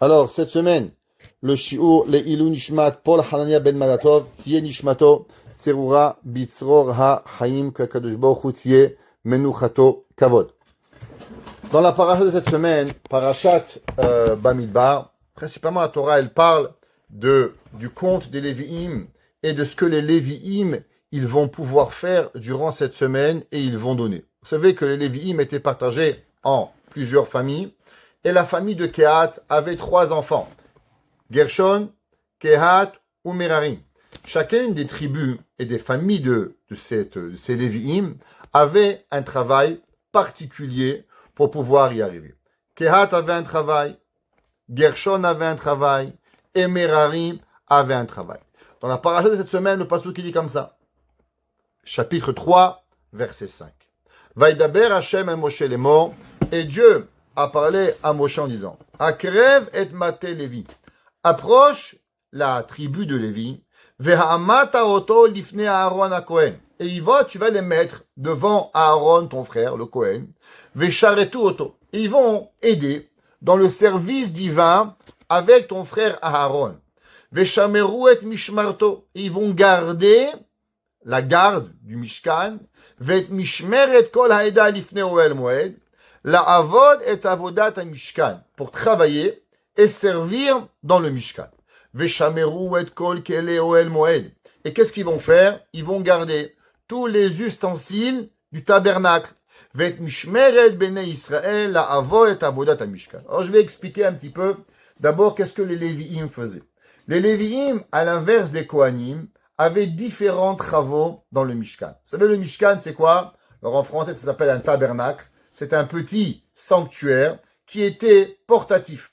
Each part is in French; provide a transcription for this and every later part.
Alors, cette semaine, le shiur, le ilu nishmat, Paul Hanania ben Madatov, tiye nishmato, tserura, bitzror ha, haim, kakadosh baruch hu, tiye, menuchato, kavod. Dans la paracha de cette semaine, parachat Bamidbar, principalement la Torah, elle parle du conte des Lévi'im et de ce que les Lévi'im, ils vont pouvoir faire durant cette semaine et ils vont donner. Vous savez que les Lévi'im étaient partagés en plusieurs familles et la famille de Kehat avait 3 enfants, Gershon, Kehat ou Merari. Chacune des tribus et des familles de ces Lévi'im avait un travail particulier pour pouvoir y arriver. Kehat avait un travail, Gershon avait un travail, et Merari avait un travail. Dans la paracha de cette semaine, le pasuk qui dit comme ça. Chapitre 3, verset 5. Vaïdaber Hashem el Moshe lemor, et Dieu a parlé à Moshe en disant, Akrev et Maté Lévi, approche la tribu de Lévi, Vehamata oto lifne Aaron a Kohen, et tu vas les mettre devant Aaron, ton frère, le Kohen, Vesharetu oto, et ils vont aider dans le service divin avec ton frère Aaron. Veshameru et mishmarto, et ils vont garder la garde du Mishkan, vet mishmeret kol haeda lifne Ohel Moed, la avod et avodat à Mishkan, pour travailler et servir dans le Mishkan. Veshameru et kol kele Ohel Moed. Et qu'est-ce qu'ils vont faire? Ils vont garder tous les ustensiles du tabernacle. Vet mishmeret bene Israël, la avod et avodat à Mishkan. Alors je vais expliquer un petit peu. D'abord, qu'est-ce que les Lévi'im faisaient? Les Lévi'im, à l'inverse des Kohanim, avaient différents travaux dans le Mishkan. Vous savez, le Mishkan, c'est quoi? Alors en français, ça s'appelle un tabernacle. C'est un petit sanctuaire qui était portatif.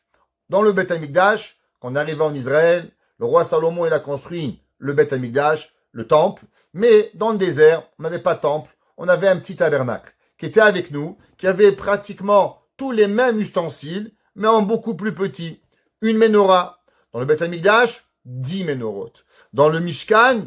Dans le Beth Amikdash, quand on arrivait en Israël, le roi Salomon, il a construit le Beth Amikdash, le temple. Mais dans le désert, on n'avait pas de temple. On avait un petit tabernacle qui était avec nous, qui avait pratiquement tous les mêmes ustensiles, mais en beaucoup plus petit. Une menorah. Dans le Beth Amikdash, 10 menorot. Dans le Mishkan,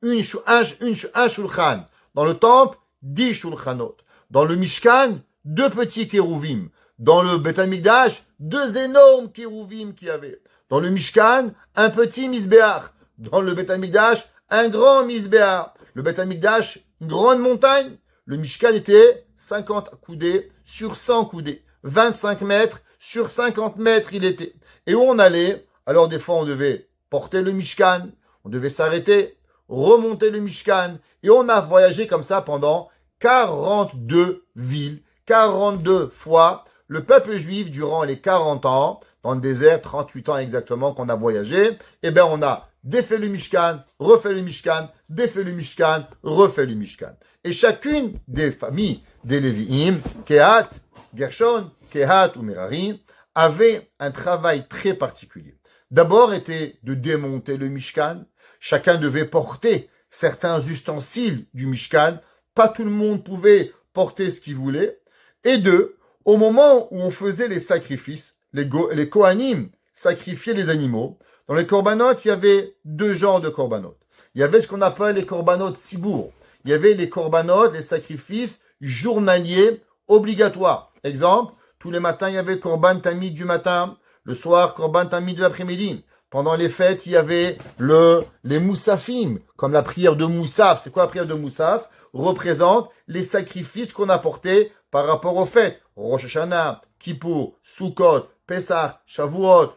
un shulchan. Dans le temple, 10 shulchanot. Dans le Mishkan, 2 petits kérouvim. Dans le Beth Amikdash, 2 énormes kérouvim qu'il y avait. Dans le Mishkan, un petit misbéach. Dans le Beth Amikdash, un grand misbéach. Le Beth Amikdash, une grande montagne. Le Mishkan était 50 coudées sur 100 coudées. 25 mètres sur 50 mètres il était. Et où on allait? Alors des fois on devait porter le Mishkan, on devait s'arrêter, remonter le Mishkan. Et on a voyagé comme ça pendant 42 villes, 42 fois. Le peuple juif, durant les 40 ans, dans le désert, 38 ans exactement qu'on a voyagé, eh bien on a défait le Mishkan, refait le Mishkan, défait le Mishkan, refait le Mishkan. Et chacune des familles des Lévi'im, Kehat, Gershon, Kehat ou Merari, avait un travail très particulier. D'abord était de démonter le Mishkan. Chacun devait porter certains ustensiles du Mishkan. Pas tout le monde pouvait porter ce qu'il voulait. Et 2, au moment où on faisait les sacrifices, les Kohanim sacrifiaient les animaux. Dans les korbanot, il y avait 2 genres de korbanot. Il y avait ce qu'on appelle les korbanot sibour. Il y avait les korbanot, les sacrifices journaliers obligatoires. Exemple, tous les matins, il y avait korban tamid du matin. Le soir, korban tamid de l'après-midi. Pendant les fêtes, il y avait les moussafim, comme la prière de Moussaf. C'est quoi la prière de Moussaf? Représente les sacrifices qu'on apportait par rapport aux fêtes. Rosh Hashanah, Kippour, Sukkot, Pesach, Shavuot,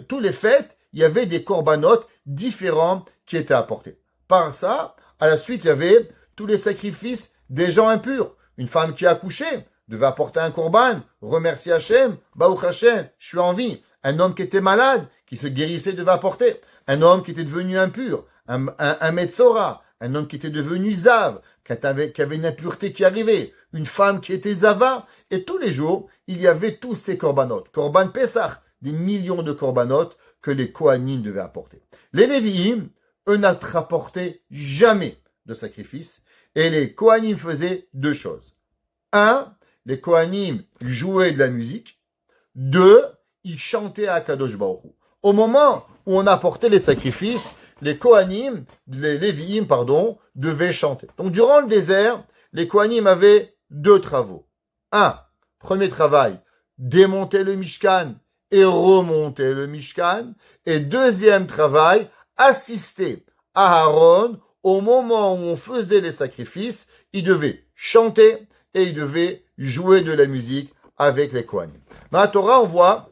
tous les fêtes, il y avait des korbanot différents qui étaient apportés. Par ça, à la suite, il y avait tous les sacrifices des gens impurs. Une femme qui a accouché devait apporter un korban, remercier Hachem, Baruch Hachem, je suis en vie. Un homme qui était malade, qui se guérissait, devait apporter. Un homme qui était devenu impur, un Metzora, un homme qui était devenu Zav, qui avait une impureté qui arrivait, une femme qui était Zava, et tous les jours, il y avait tous ces korbanot. Korban Pesach, des millions de korbanot que les Kohanim devaient apporter. Les Lévi'im, eux n'apportaient jamais de sacrifice, et les Kohanim faisaient 2 choses. 1, les Kohanim jouaient de la musique. 2, ils chantaient à Kadosh Baruch Hu. Au moment où on apportait les sacrifices, les Kohanim, les Lévi'im, devaient chanter. Donc durant le désert, les Kohanim avaient 2 travaux. 1, premier travail, démonter le Mishkan et remonter le Mishkan. Et deuxième travail, assister Aaron au moment où on faisait les sacrifices. Il devait chanter et il devait jouer de la musique avec les Kohanim. Dans la Torah, on voit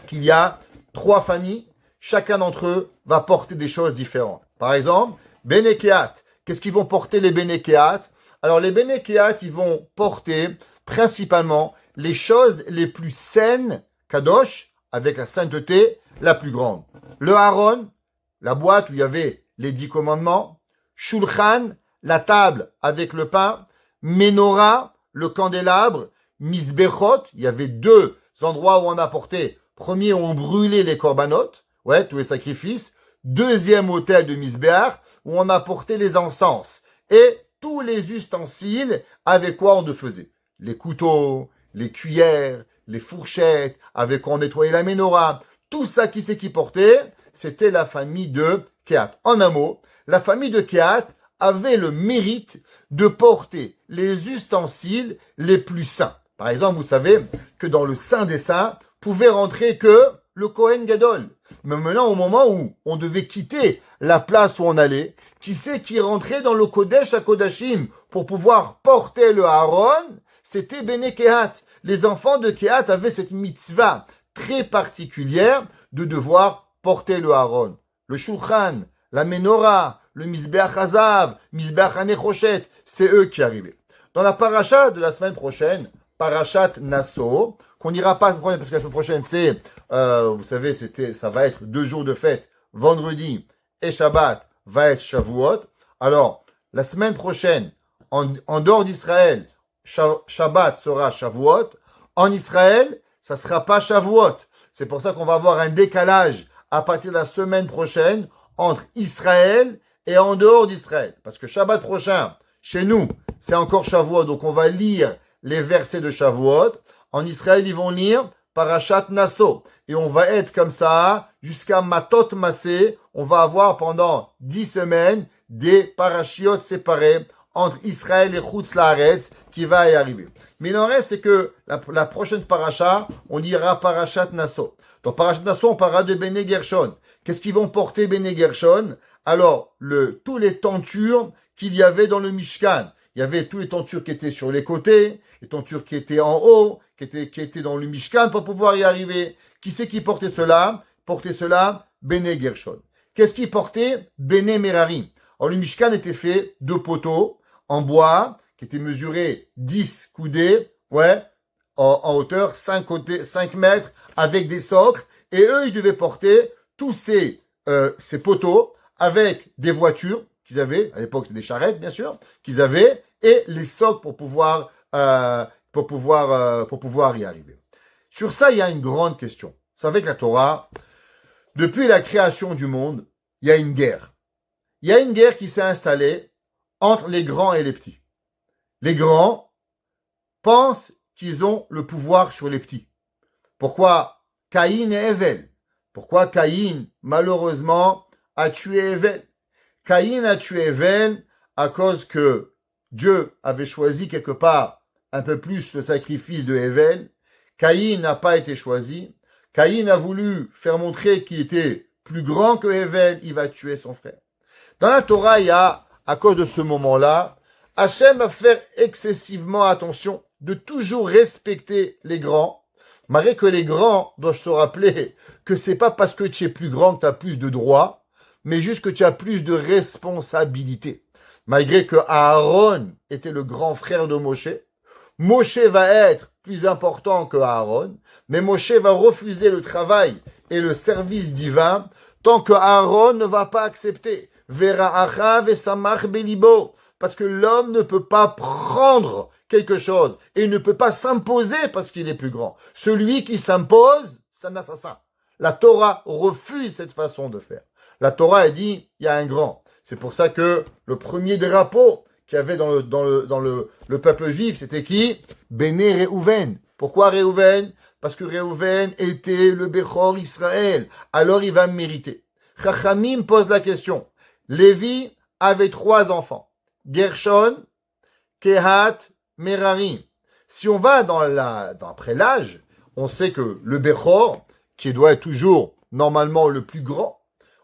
qu'il y a 3 familles. Chacun d'entre eux va porter des choses différentes. Par exemple, Bene Kehat. Qu'est-ce qu'ils vont porter les Bene Kehat? Alors les Bene Kehat, ils vont porter principalement les choses les plus saines, Kadosh, avec la sainteté la plus grande. Le Aaron, la boîte où il y avait les 10 commandements. Shulchan, la table avec le pain. Menorah, le candélabre. Misbechot, il y avait 2 endroits où on apportait. Premier, où on brûlait les korbanot, ouais, tous les sacrifices. Deuxième autel de Misbéach, où on apportait les encens. Et tous les ustensiles avec quoi on le faisait. Les couteaux, les cuillères, les fourchettes, avec quoi on nettoyait la menorah. Tout ça, qui c'est qui portait? C'était la famille de Kehat. En un mot, la famille de Kehat avait le mérite de porter les ustensiles les plus saints. Par exemple, vous savez que dans le Saint des Saints, pouvait rentrer que le Kohen Gadol. Mais maintenant, au moment où on devait quitter la place où on allait, qui c'est qui rentrait dans le Kodesh à Kodashim pour pouvoir porter le Aaron? C'était Bene Kehat. Les enfants de Kehat avaient cette mitzvah très particulière de devoir porter le Aaron. Le Shulchan, la Menorah, le Mizbeach Hazav, Mizbeach Hanechoshet, c'est eux qui arrivaient. Dans la paracha de la semaine prochaine, Parashat Nasso, qu'on n'ira pas parce que la semaine prochaine, c'est, vous savez, ça va être 2 jours de fête, vendredi et Shabbat va être Shavuot. Alors, la semaine prochaine, en dehors d'Israël, Shabbat sera Shavuot. En Israël, ça sera pas Shavuot. C'est pour ça qu'on va avoir un décalage à partir de la semaine prochaine entre Israël et en dehors d'Israël. Parce que Shabbat prochain, chez nous, c'est encore Shavuot, donc on va lire les versets de Shavuot. En Israël, ils vont lire Parashat Nasso. Et on va être comme ça jusqu'à Matot Massé. On va avoir pendant 10 semaines des parachiotes séparés entre Israël et Chutz Laaretz qui va y arriver. Mais il en reste, c'est que la prochaine paracha, on lira Parashat Nasso. Dans Parashat Nasso, on parlera de Bene Gershon. Qu'est-ce qu'ils vont porter Bene Gershon? Alors, tous les tentures qu'il y avait dans le Mishkan. Il y avait tous les tentures qui étaient sur les côtés, les tentures qui étaient en haut, qui étaient dans le Mishkan pour pouvoir y arriver. Qui c'est qui portait cela? Portait cela Bene Gershon. Qu'est-ce qui portait? Bene Merari. Alors, le Mishkan était fait de poteaux en bois, qui étaient mesurés 10 coudées, ouais, en hauteur, 5 mètres, avec des socles. Et eux, ils devaient porter tous ces poteaux avec des voitures qu'ils avaient, à l'époque c'était des charrettes bien sûr, qu'ils avaient, et les socles pour pouvoir y arriver. Sur ça, il y a une grande question. Vous savez que la Torah, depuis la création du monde, il y a une guerre. Il y a une guerre qui s'est installée entre les grands et les petits. Les grands pensent qu'ils ont le pouvoir sur les petits. Pourquoi Caïn et Hevel? Pourquoi Caïn, malheureusement, a tué Hevel? Caïn a tué Hevel à cause que Dieu avait choisi quelque part un peu plus le sacrifice de Hevel. Caïn n'a pas été choisi. Caïn a voulu faire montrer qu'il était plus grand que Hevel, il va tuer son frère. Dans la Torah, il y a, à cause de ce moment-là, Hachem va faire excessivement attention de toujours respecter les grands, malgré que les grands doivent se rappeler que c'est pas parce que tu es plus grand que tu as plus de droits, mais juste que tu as plus de responsabilités. Malgré que Aaron était le grand frère de Moshe, Moshe va être plus important que Aaron, mais Moshe va refuser le travail et le service divin tant que Aaron ne va pas accepter. Vera achav et samach belibo. Parce que l'homme ne peut pas prendre quelque chose et ne peut pas s'imposer parce qu'il est plus grand. Celui qui s'impose, c'est un assassin. La Torah refuse cette façon de faire. La Torah, elle dit, il y a un grand. C'est pour ça que le premier drapeau qu'il y avait dans le peuple juif, c'était qui? Béné Réhouven. Pourquoi Réhouven? Parce que Réhouven était le Bechor Israël. Alors il va mériter. Chachamim pose la question. Lévi avait 3 enfants. Gershon, Kehat, Merari. Si on va après l'âge, on sait que le Bechor, qui doit être toujours normalement le plus grand,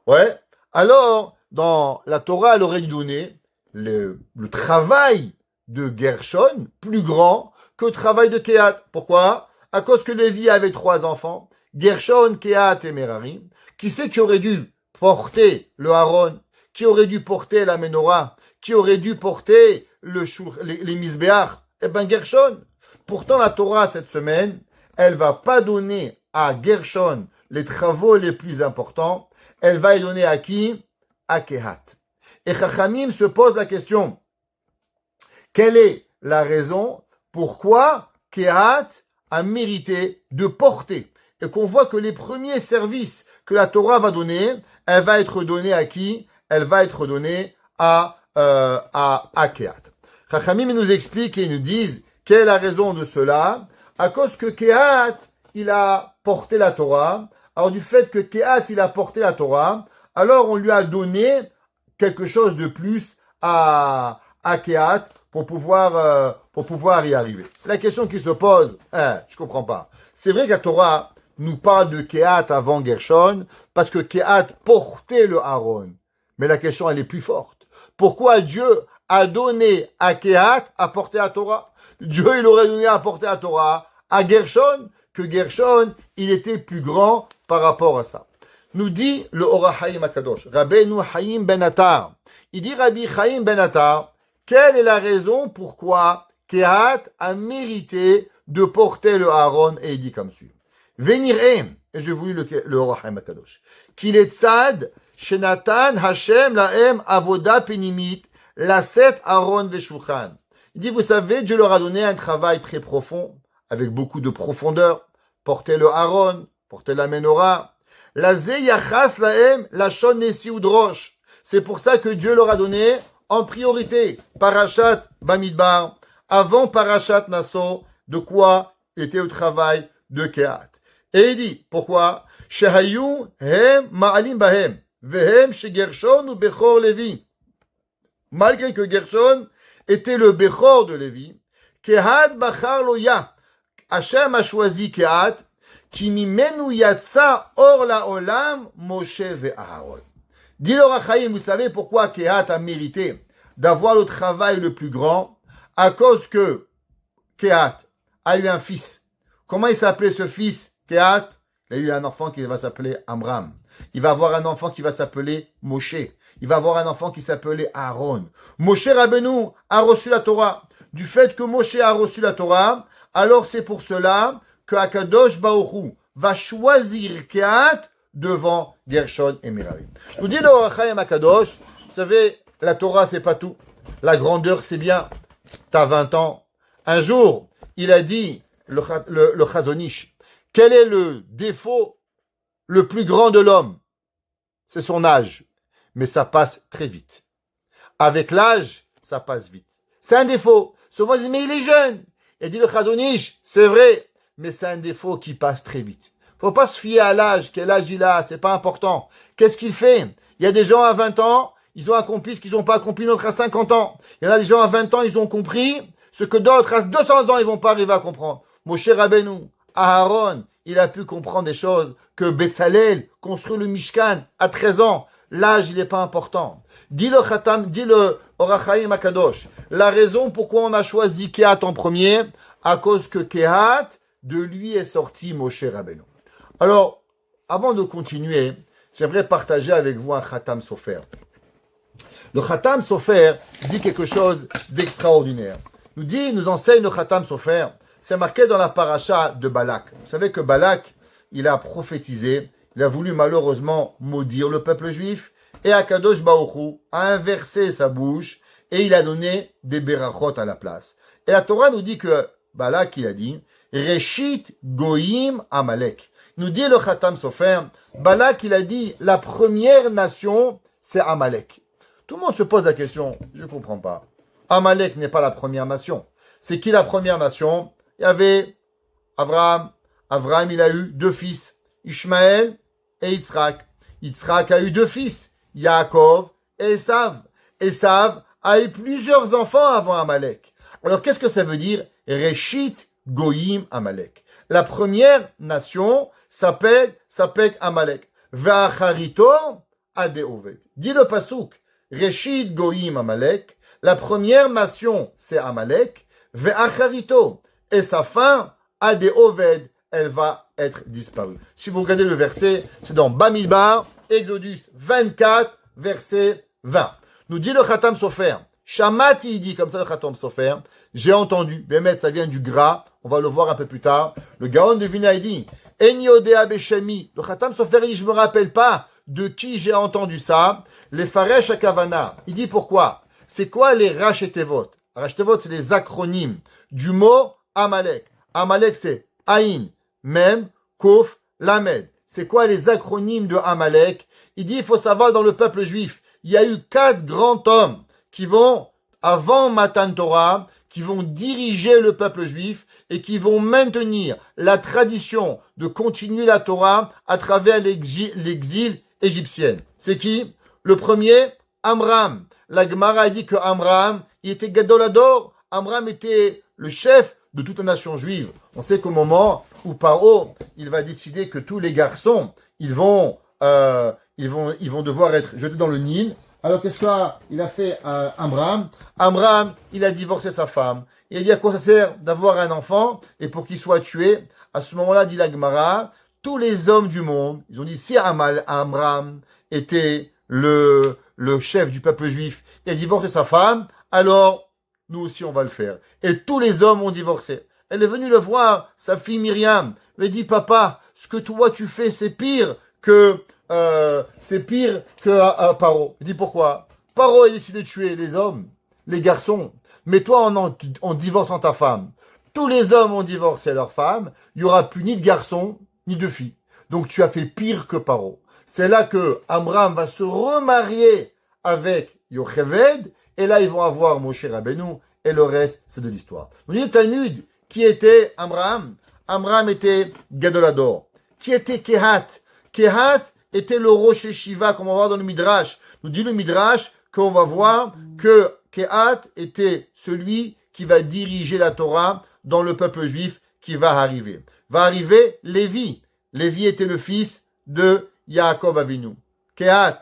ouais, alors dans la Torah, elle aurait dû donner le travail de Gershon plus grand que le travail de Kehat. Pourquoi? À cause que Lévi avait 3 enfants, Gershon, Kehat et Merari. Qui c'est qui aurait dû porter le Aaron? Qui aurait dû porter la Menorah? Qui aurait dû porter les Misbéach? Eh ben Gershon. Pourtant la Torah cette semaine, elle va pas donner à Gershon les travaux les plus importants. Elle va y donner à qui? À Kehat. Et Chachamim se pose la question, quelle est la raison pourquoi Kehat a mérité de porter? Et qu'on voit que les premiers services que la Torah va donner, elle va être donnée à qui? Elle va être donnée à Kehat. Chachamim nous expliquent et nous disent quelle est la raison de cela? À cause que Kehat, il a porté la Torah. Alors du fait que Kehat, il a porté la Torah, alors on lui a donné quelque chose de plus à Kehat pour pouvoir y arriver. La question qui se pose, je comprends pas. C'est vrai que la Torah nous parle de Kehat avant Gershon, parce que Kehat portait le Aaron. Mais la question, elle est plus forte. Pourquoi Dieu a donné à Kehat à porter la Torah? Dieu, il aurait donné à porter la Torah à Gershon, que Gershon, il était plus grand par rapport à ça. Nous dit le Ora Haim Akadosh, Rabbeinu Haim Ben Attar. Il dit Rabbi Chaim Ben Attar, quelle est la raison pourquoi Kehat a mérité de porter le Aaron? Et il dit comme suit. Venirem, et je vous lis le Ora Haim Akadosh, qu'il est tzad, Shenatan Hashem laem avoda penimit, laset Aaron veshulchan. Il dit, vous savez, Dieu leur a donné un travail très profond, avec beaucoup de profondeur. Porter le Aaron, porter la Menorah. La ze yachas laem lashon nesi udrosh. C'est pour ça que Dieu leur a donné en priorité Parashat Bamidbar, avant Parashat Nasso, de quoi était le travail de Kehat. Et il dit, pourquoi? Shehayu hem ma'alim bahem, vehem she Gershon ou Bechor Levi. Malgré que Gershon était le Bechor de Lévi, Kehat bachar loya. Hachem a choisi Kehat, qui mimenu yatsa or la olam Moshe ve Aaron. Dit le Rachaim, vous savez pourquoi Kehat a mérité d'avoir le travail le plus grand? À cause que Kehat a eu un fils. Comment il s'appelait ce fils, Kehat? Il a eu un enfant qui va s'appeler Amram. Il va avoir un enfant qui va s'appeler Moshe. Il va avoir un enfant qui s'appelait Aaron. Moshe Rabbeinu a reçu la Torah. Du fait que Moshe a reçu la Torah, alors c'est pour cela que Akadosh Baruch Hu va choisir Kehat devant Gershon et Merari. Nous dit le Rachaim Akadosh, vous savez, la Torah c'est pas tout. La grandeur c'est bien. T'as 20 ans. Un jour, il a dit, le Chazonish, quel est le défaut le plus grand de l'homme? C'est son âge. Mais ça passe très vite. Avec l'âge, ça passe vite. C'est un défaut. Souvent, ils disent, mais il est jeune. Il dit le Chazonish, c'est vrai, mais c'est un défaut qui passe très vite. Faut pas se fier à l'âge, quel âge il a, c'est pas important. Qu'est-ce qu'il fait? Il y a des gens à 20 ans, ils ont accompli ce qu'ils n'ont pas accompli, d'autres à 50 ans. Il y en a des gens à 20 ans, ils ont compris ce que d'autres à 200 ans, ils vont pas arriver à comprendre. Moshe Rabbeinu, Aaron, il a pu comprendre des choses que Betzalel construit le Mishkan à 13 ans. L'âge, il n'est pas important. Dit le Ora Chaim Akadosh, la raison pourquoi on a choisi Kehat en premier, à cause que Kehat, de lui est sorti Moshe Rabbeinu. Alors, avant de continuer, j'aimerais partager avec vous un Khatam Sofer. Le Khatam Sofer dit quelque chose d'extraordinaire. Nous enseigne le Khatam Sofer, c'est marqué dans la paracha de Balak. Vous savez que Balak, il a prophétisé, il a voulu malheureusement maudire le peuple juif, et Akadosh Baruch Hu a inversé sa bouche, et il a donné des berachot à la place. Et la Torah nous dit que Balak, il a dit, Reshit Goyim Amalek. Nous dit le Khatam Sofer, Balak, il a dit, la première nation, c'est Amalek. Tout le monde se pose la question, je ne comprends pas. Amalek n'est pas la première nation. C'est qui la première nation? Il y avait Abraham. Abraham, il a eu 2 fils, Ishmaël et Yitzhak. Yitzhak a eu 2 fils, Yaakov et Esav. Esav a eu plusieurs enfants avant Amalek. Alors, qu'est-ce que ça veut dire? Reshit Goyim Amalek. La première nation s'appelle Amalek. Ve'acharito adeoved. Dit le pasouk. Reshit goyim Amalek. La première nation, c'est Amalek. Ve'acharito. Et sa fin, adeoved, elle va être disparue. Si vous regardez le verset, c'est dans Bamidbar, Exodus 24, verset 20. Nous dit le Khatam Sofer. Shamati, il dit comme ça le Khatam Sofer. J'ai entendu. Bémet, ça vient du gras. On va le voir un peu plus tard. Le Gaon de Vina, il dit. Enyodea Beshemi. Le Khatam Sofer, il dit, je me rappelle pas de qui j'ai entendu ça. Les Faresh Akavana. Il dit pourquoi? C'est quoi les Rachetevot? Rachetevot, c'est les acronymes du mot Amalek. Amalek, c'est Aïn, Mem, Kof, Lamed. C'est quoi les acronymes de Amalek? Il dit, il faut savoir, dans le peuple juif, il y a eu 4 grands hommes qui vont, avant Matan Torah, qui vont diriger le peuple juif et qui vont maintenir la tradition de continuer la Torah à travers l'exil égyptien. C'est qui? Le premier, Amram. La Gemara a dit que Amram, il était Gadolador. Amram était le chef de toute la nation juive. On sait qu'au moment où Paro, il va décider que tous les garçons, ils vont devoir être jetés dans le Nil. Alors qu'est-ce qu'il a fait Amram? Amram, il a divorcé sa femme. Il a dit à quoi ça sert d'avoir un enfant et pour qu'il soit tué? À ce moment-là, dit la Gemara, tous les hommes du monde, ils ont dit si Amram était le chef du peuple juif, il a divorcé sa femme, alors nous aussi on va le faire. Et tous les hommes ont divorcé. Elle est venue le voir, sa fille Myriam. Elle lui dit, papa, ce que toi tu fais, c'est pire que Paro. Il dit pourquoi? Paro a décidé de tuer les hommes, les garçons. Mais toi, en divorçant ta femme, tous les hommes ont divorcé leur femme, il n'y aura plus ni de garçons, ni de filles. Donc tu as fait pire que Paro. C'est là que Amram va se remarier avec Yocheved, et là ils vont avoir Moshe Rabbeinu, et le reste, c'est de l'histoire. On dit le Talmud, qui était Amram? Amram était Gadolador. Qui était Kehat? Kehat était le Rosh Shiva, comme on va voir dans le Midrash. Nous dit le Midrash qu'on va voir que Kehat était celui qui va diriger la Torah dans le peuple juif qui va arriver. Va arriver Lévi. Lévi était le fils de Yaakov Avinu. Kehat,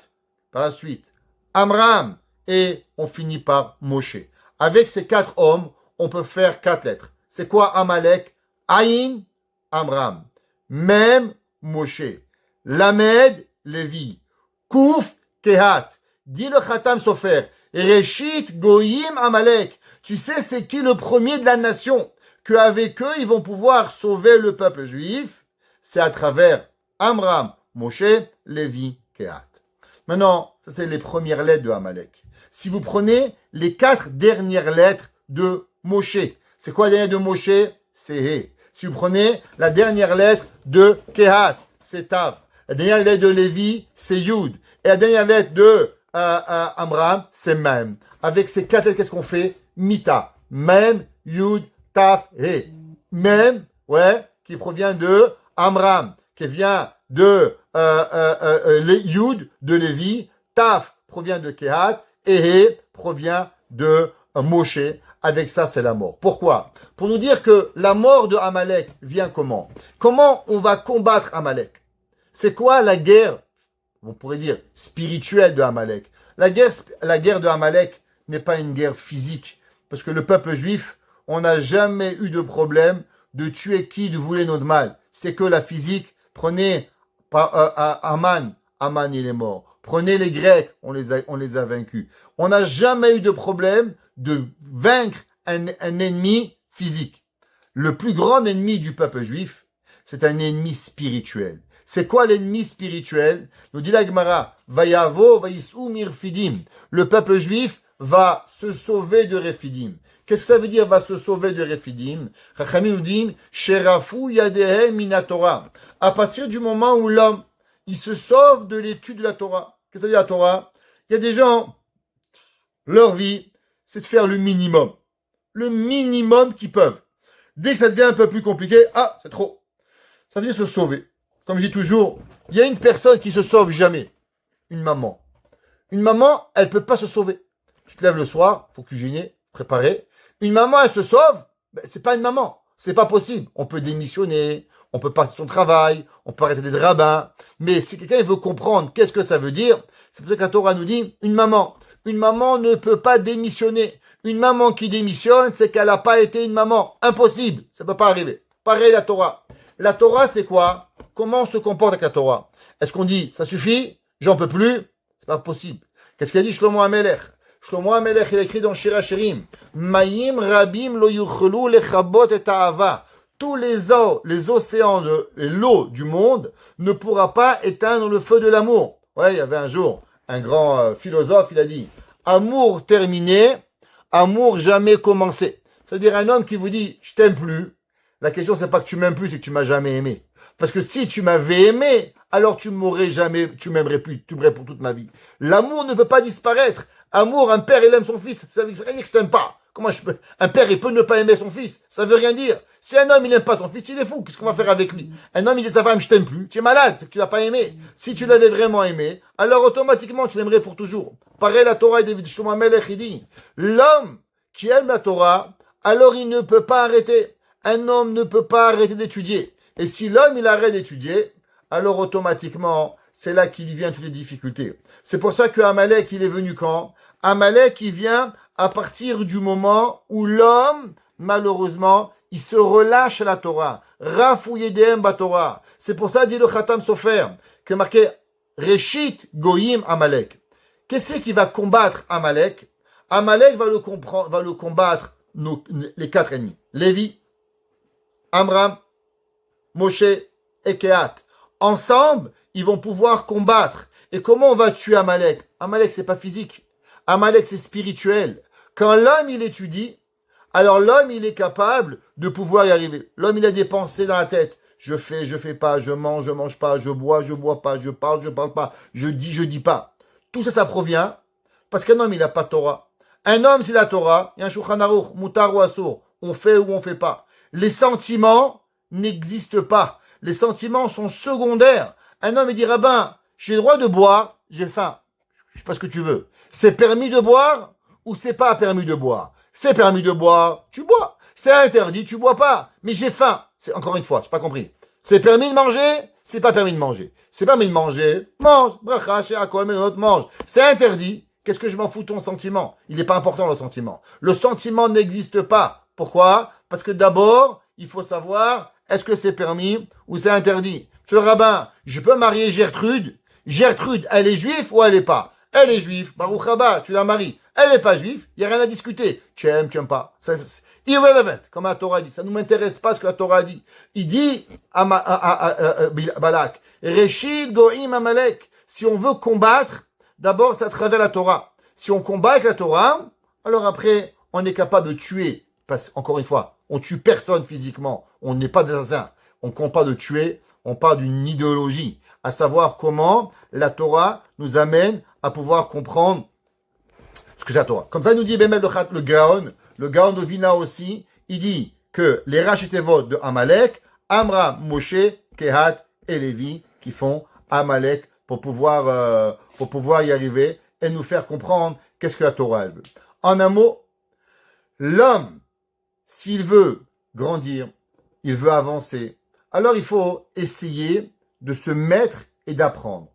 par la suite. Amram, et on finit par Moshe. Avec ces 4 hommes, on peut faire 4 lettres. C'est quoi Amalek? Aïn, Amram. Mem, Moshe. Lamed, Lévi. Kouf, Kehat. Dit le Khatam Sofer. Reshit, Goyim, Amalek. Tu sais, c'est qui le premier de la nation? Qu'avec eux, ils vont pouvoir sauver le peuple juif. C'est à travers Amram, Moshe, Lévi, Kehat. Maintenant, ça c'est les premières lettres de Amalek. Si vous prenez les 4 dernières lettres de Moshe, c'est quoi la dernière de Moshe? C'est He. Si vous prenez la dernière lettre de Kehat, c'est Tav. La dernière lettre de Lévi, c'est Yud. Et la dernière lettre de Amram, c'est Mem. Avec ces 4 lettres, qu'est-ce qu'on fait? Mita. Mem, Yud, Tav, He. Mem, ouais, qui provient de Amram, qui vient de Yud, de Lévi. Tav provient de Kehat. Et He provient de Moshe. Avec ça, c'est la mort. Pourquoi? Pour nous dire que la mort de Amalek vient comment? Comment on va combattre Amalek? C'est quoi la guerre, on pourrait dire, spirituelle de Amalek? La guerre de Amalek n'est pas une guerre physique. Parce que le peuple juif, on n'a jamais eu de problème de tuer qui voulait notre mal. C'est que la physique. Prenez Aman. Aman, il est mort. Prenez les Grecs, on les a vaincus. On n'a jamais eu de problème de vaincre un ennemi physique. Le plus grand ennemi du peuple juif, c'est un ennemi spirituel. C'est quoi l'ennemi spirituel? Nous dit la Gemara, Vayavo, Vayisou Mirfidim. Le peuple juif va se sauver de Rephidim. Qu'est-ce que ça veut dire va se sauver de Rephidim? Chachamim nous dit, Sherafu Yadehem Minatora. À partir du moment où l'homme, il se sauve de l'étude de la Torah. Qu'est-ce que ça veut dire la Torah? Il y a des gens, leur vie, c'est de faire le minimum. Le minimum qu'ils peuvent. Dès que ça devient un peu plus compliqué, c'est trop. Ça veut dire se sauver. Comme je dis toujours, il y a une personne qui se sauve jamais. Une maman. Une maman, elle peut pas se sauver. Tu te lèves le soir, faut cuisiner, préparer. Une maman, elle se sauve, c'est pas une maman. c'est pas possible. On peut démissionner, on peut partir de son travail, on peut arrêter d'être rabbin. Mais si quelqu'un veut comprendre qu'est-ce que ça veut dire, c'est pour ça que la Torah nous dit une maman. Une maman ne peut pas démissionner. Une maman qui démissionne, c'est qu'elle n'a pas été une maman. Impossible. Ça ne peut pas arriver. Pareil, la Torah. La Torah, c'est quoi? Comment on se comporte avec la Torah? Est-ce qu'on dit, ça suffit? J'en peux plus? C'est pas possible. Qu'est-ce qu'a dit Shlomo HaMelech? Shlomo HaMelech, il a écrit dans Shir HaShirim, Mayim rabim lo yuchelu lechabot et ha'ava. Tous les océans, l'eau du monde ne pourra pas éteindre le feu de l'amour. Ouais, il y avait un jour un grand philosophe, il a dit, amour terminé, amour jamais commencé. C'est-à-dire un homme qui vous dit, je t'aime plus. La question, c'est pas que tu m'aimes plus, c'est que tu m'as jamais aimé. Parce que si tu m'avais aimé, alors tu m'aurais jamais, tu m'aimerais plus, tu m'aimerais pour toute ma vie. L'amour ne peut pas disparaître. Amour, un père, il aime son fils. Ça veut rien dire que je t'aime pas. Comment je peux, un père, il peut ne pas aimer son fils. Ça veut rien dire. Si un homme, il n'aime pas son fils, il est fou. Qu'est-ce qu'on va faire avec lui? Un homme, il dit à sa femme, je t'aime plus. Tu es malade, c'est que tu l'as pas aimé. Si tu l'avais vraiment aimé, alors automatiquement, tu l'aimerais pour toujours. Pareil, la Torah, il dit, l'homme qui aime la Torah, alors il ne peut pas arrêter. Un homme ne peut pas arrêter d'étudier. Et si l'homme, il arrête d'étudier, alors automatiquement, c'est là qu'il y vient toutes les difficultés. C'est pour ça que Amalek, il est venu quand? Amalek, il vient à partir du moment où l'homme, malheureusement, il se relâche à la Torah. Rafouyedem Torah. C'est pour ça, dit le Khatam Sofer, que marqué Reshit Goyim Amalek. Qu'est-ce qui va combattre Amalek? Amalek va le combattre les quatre ennemis. Lévi, Amram, Moshe et Kehat. Ensemble, ils vont pouvoir combattre. Et comment on va tuer Amalek? Amalek, c'est pas physique. Amalek, c'est spirituel. Quand l'homme, il étudie, alors l'homme, il est capable de pouvoir y arriver. L'homme, il a des pensées dans la tête. Je fais pas, je mange pas, je bois pas, je parle pas, je dis pas. Tout ça, ça provient parce qu'un homme, il n'a pas de Torah. Un homme, c'est la Torah. Il y a un Shulchan Aruch, mutar ou asur. On fait ou on fait pas. Les sentiments n'existent pas. Les sentiments sont secondaires. Un homme, il dit, rabbin, j'ai le droit de boire, j'ai faim. Je sais pas ce que tu veux. C'est permis de boire ou c'est pas permis de boire? C'est permis de boire, tu bois. C'est interdit, tu bois pas. Mais j'ai faim. C'est encore une fois, j'ai pas compris. C'est permis de manger, c'est pas permis de manger. C'est permis de manger, mange. Bracha, she'akol, menot, mange. C'est interdit. Qu'est-ce que je m'en fous de ton sentiment? Il n'est pas important le sentiment. Le sentiment n'existe pas. Pourquoi? Parce que d'abord, il faut savoir est-ce que c'est permis ou c'est interdit. Monsieur le rabbin, je peux marier Gertrude. Gertrude, elle est juive ou elle n'est pas? Elle est juive. Baruch haba, tu la maries. Elle n'est pas juive. Il n'y a rien à discuter. Tu aimes pas. C'est irrelevant, comme la Torah dit. Ça ne nous intéresse pas ce que la Torah dit. Il dit à Balak, Reshit goim Amalek. Si on veut combattre, d'abord, c'est à travers la Torah. Si on combat avec la Torah, alors après, on est capable de tuer. Parce, encore une fois, on tue personne physiquement. On n'est pas des assassins. On ne compte pas de tuer. On parle d'une idéologie. À savoir comment la Torah nous amène à pouvoir comprendre ce que c'est la Torah. Comme ça, il nous dit Bemel le Gaon de Vina aussi, il dit que les Rachitevot de Amalek, Amram, Moshe, Kehat et Lévi, qui font Amalek pour pouvoir y arriver et nous faire comprendre qu'est-ce que la Torah elle veut. En un mot, l'homme, s'il veut grandir, il veut avancer, alors il faut essayer de se mettre et d'apprendre.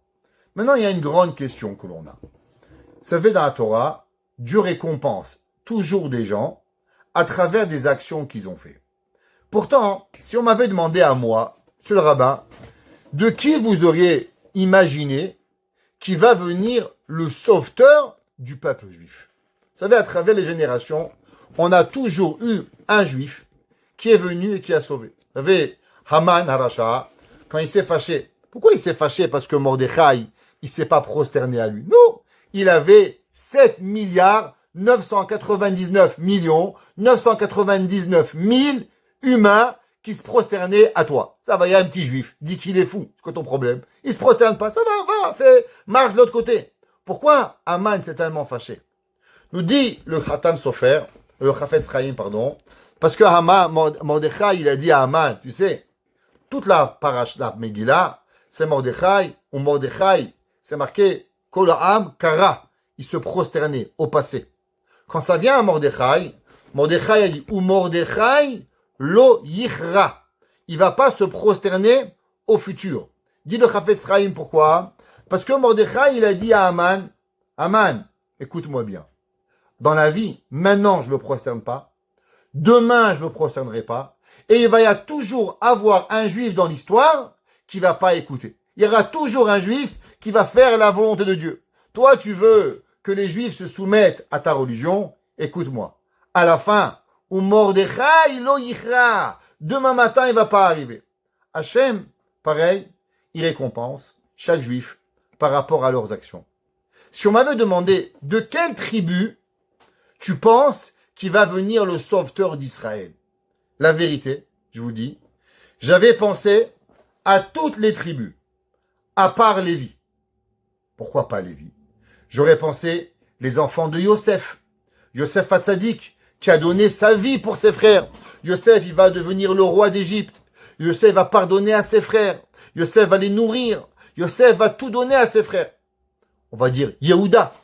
Maintenant, il y a une grande question que l'on a. Vous savez, dans la Torah, Dieu récompense toujours des gens à travers des actions qu'ils ont fait. Pourtant, si on m'avait demandé à moi, monsieur le rabbin, de qui vous auriez imaginé qui va venir le sauveteur du peuple juif? Vous savez, à travers les générations, on a toujours eu un juif qui est venu et qui a sauvé. Vous savez, Haman Harasha, quand il s'est fâché, pourquoi il s'est fâché? Parce que Mordechai, il s'est pas prosterné à lui. Non, il avait 7 milliards 999 millions 999 000 humains qui se prosternaient à toi. Ça va, il y a un petit juif, dit qu'il est fou. C'est quoi ton problème? Il se prosterne pas. Ça va, marche de l'autre côté. Pourquoi Haman s'est tellement fâché? Nous dit le Khatam Sofer, le Chafetz Chaim, pardon, parce que Mordechai, il a dit à Haman, tu sais, toute la parasha Megillah, c'est Mordechai, ou Mordechai, c'est marqué, Kol ha'am kara, il se prosternait au passé. Quand ça vient à Mordechai, Mordechai a dit, ou Mordechai lo yichra. Il va pas se prosterner au futur. Dit le Chafetz Chaim, pourquoi? Parce que Mordechai, il a dit à Haman, Haman, écoute-moi bien. Dans la vie, maintenant, je ne me prosterne pas. Demain, je ne me prosternerai pas. Et il va y toujours avoir un juif dans l'histoire qui va pas écouter. Il y aura toujours un juif qui va faire la volonté de Dieu. Toi, tu veux que les juifs se soumettent à ta religion? Écoute-moi. À la fin, ou Mordechai lo yichra. Demain matin, il va pas arriver. Hachem, pareil, il récompense chaque juif par rapport à leurs actions. Si on m'avait demandé de quelle tribu tu penses qu'il va venir le sauveteur d'Israël, la vérité, je vous dis, j'avais pensé à toutes les tribus, à part Lévi. Pourquoi pas Lévi? J'aurais pensé les enfants de Yosef. Yosef Hatzadik, qui a donné sa vie pour ses frères. Yosef, il va devenir le roi d'Égypte. Yosef va pardonner à ses frères. Yosef va les nourrir. Yosef va tout donner à ses frères. On va dire Yehuda.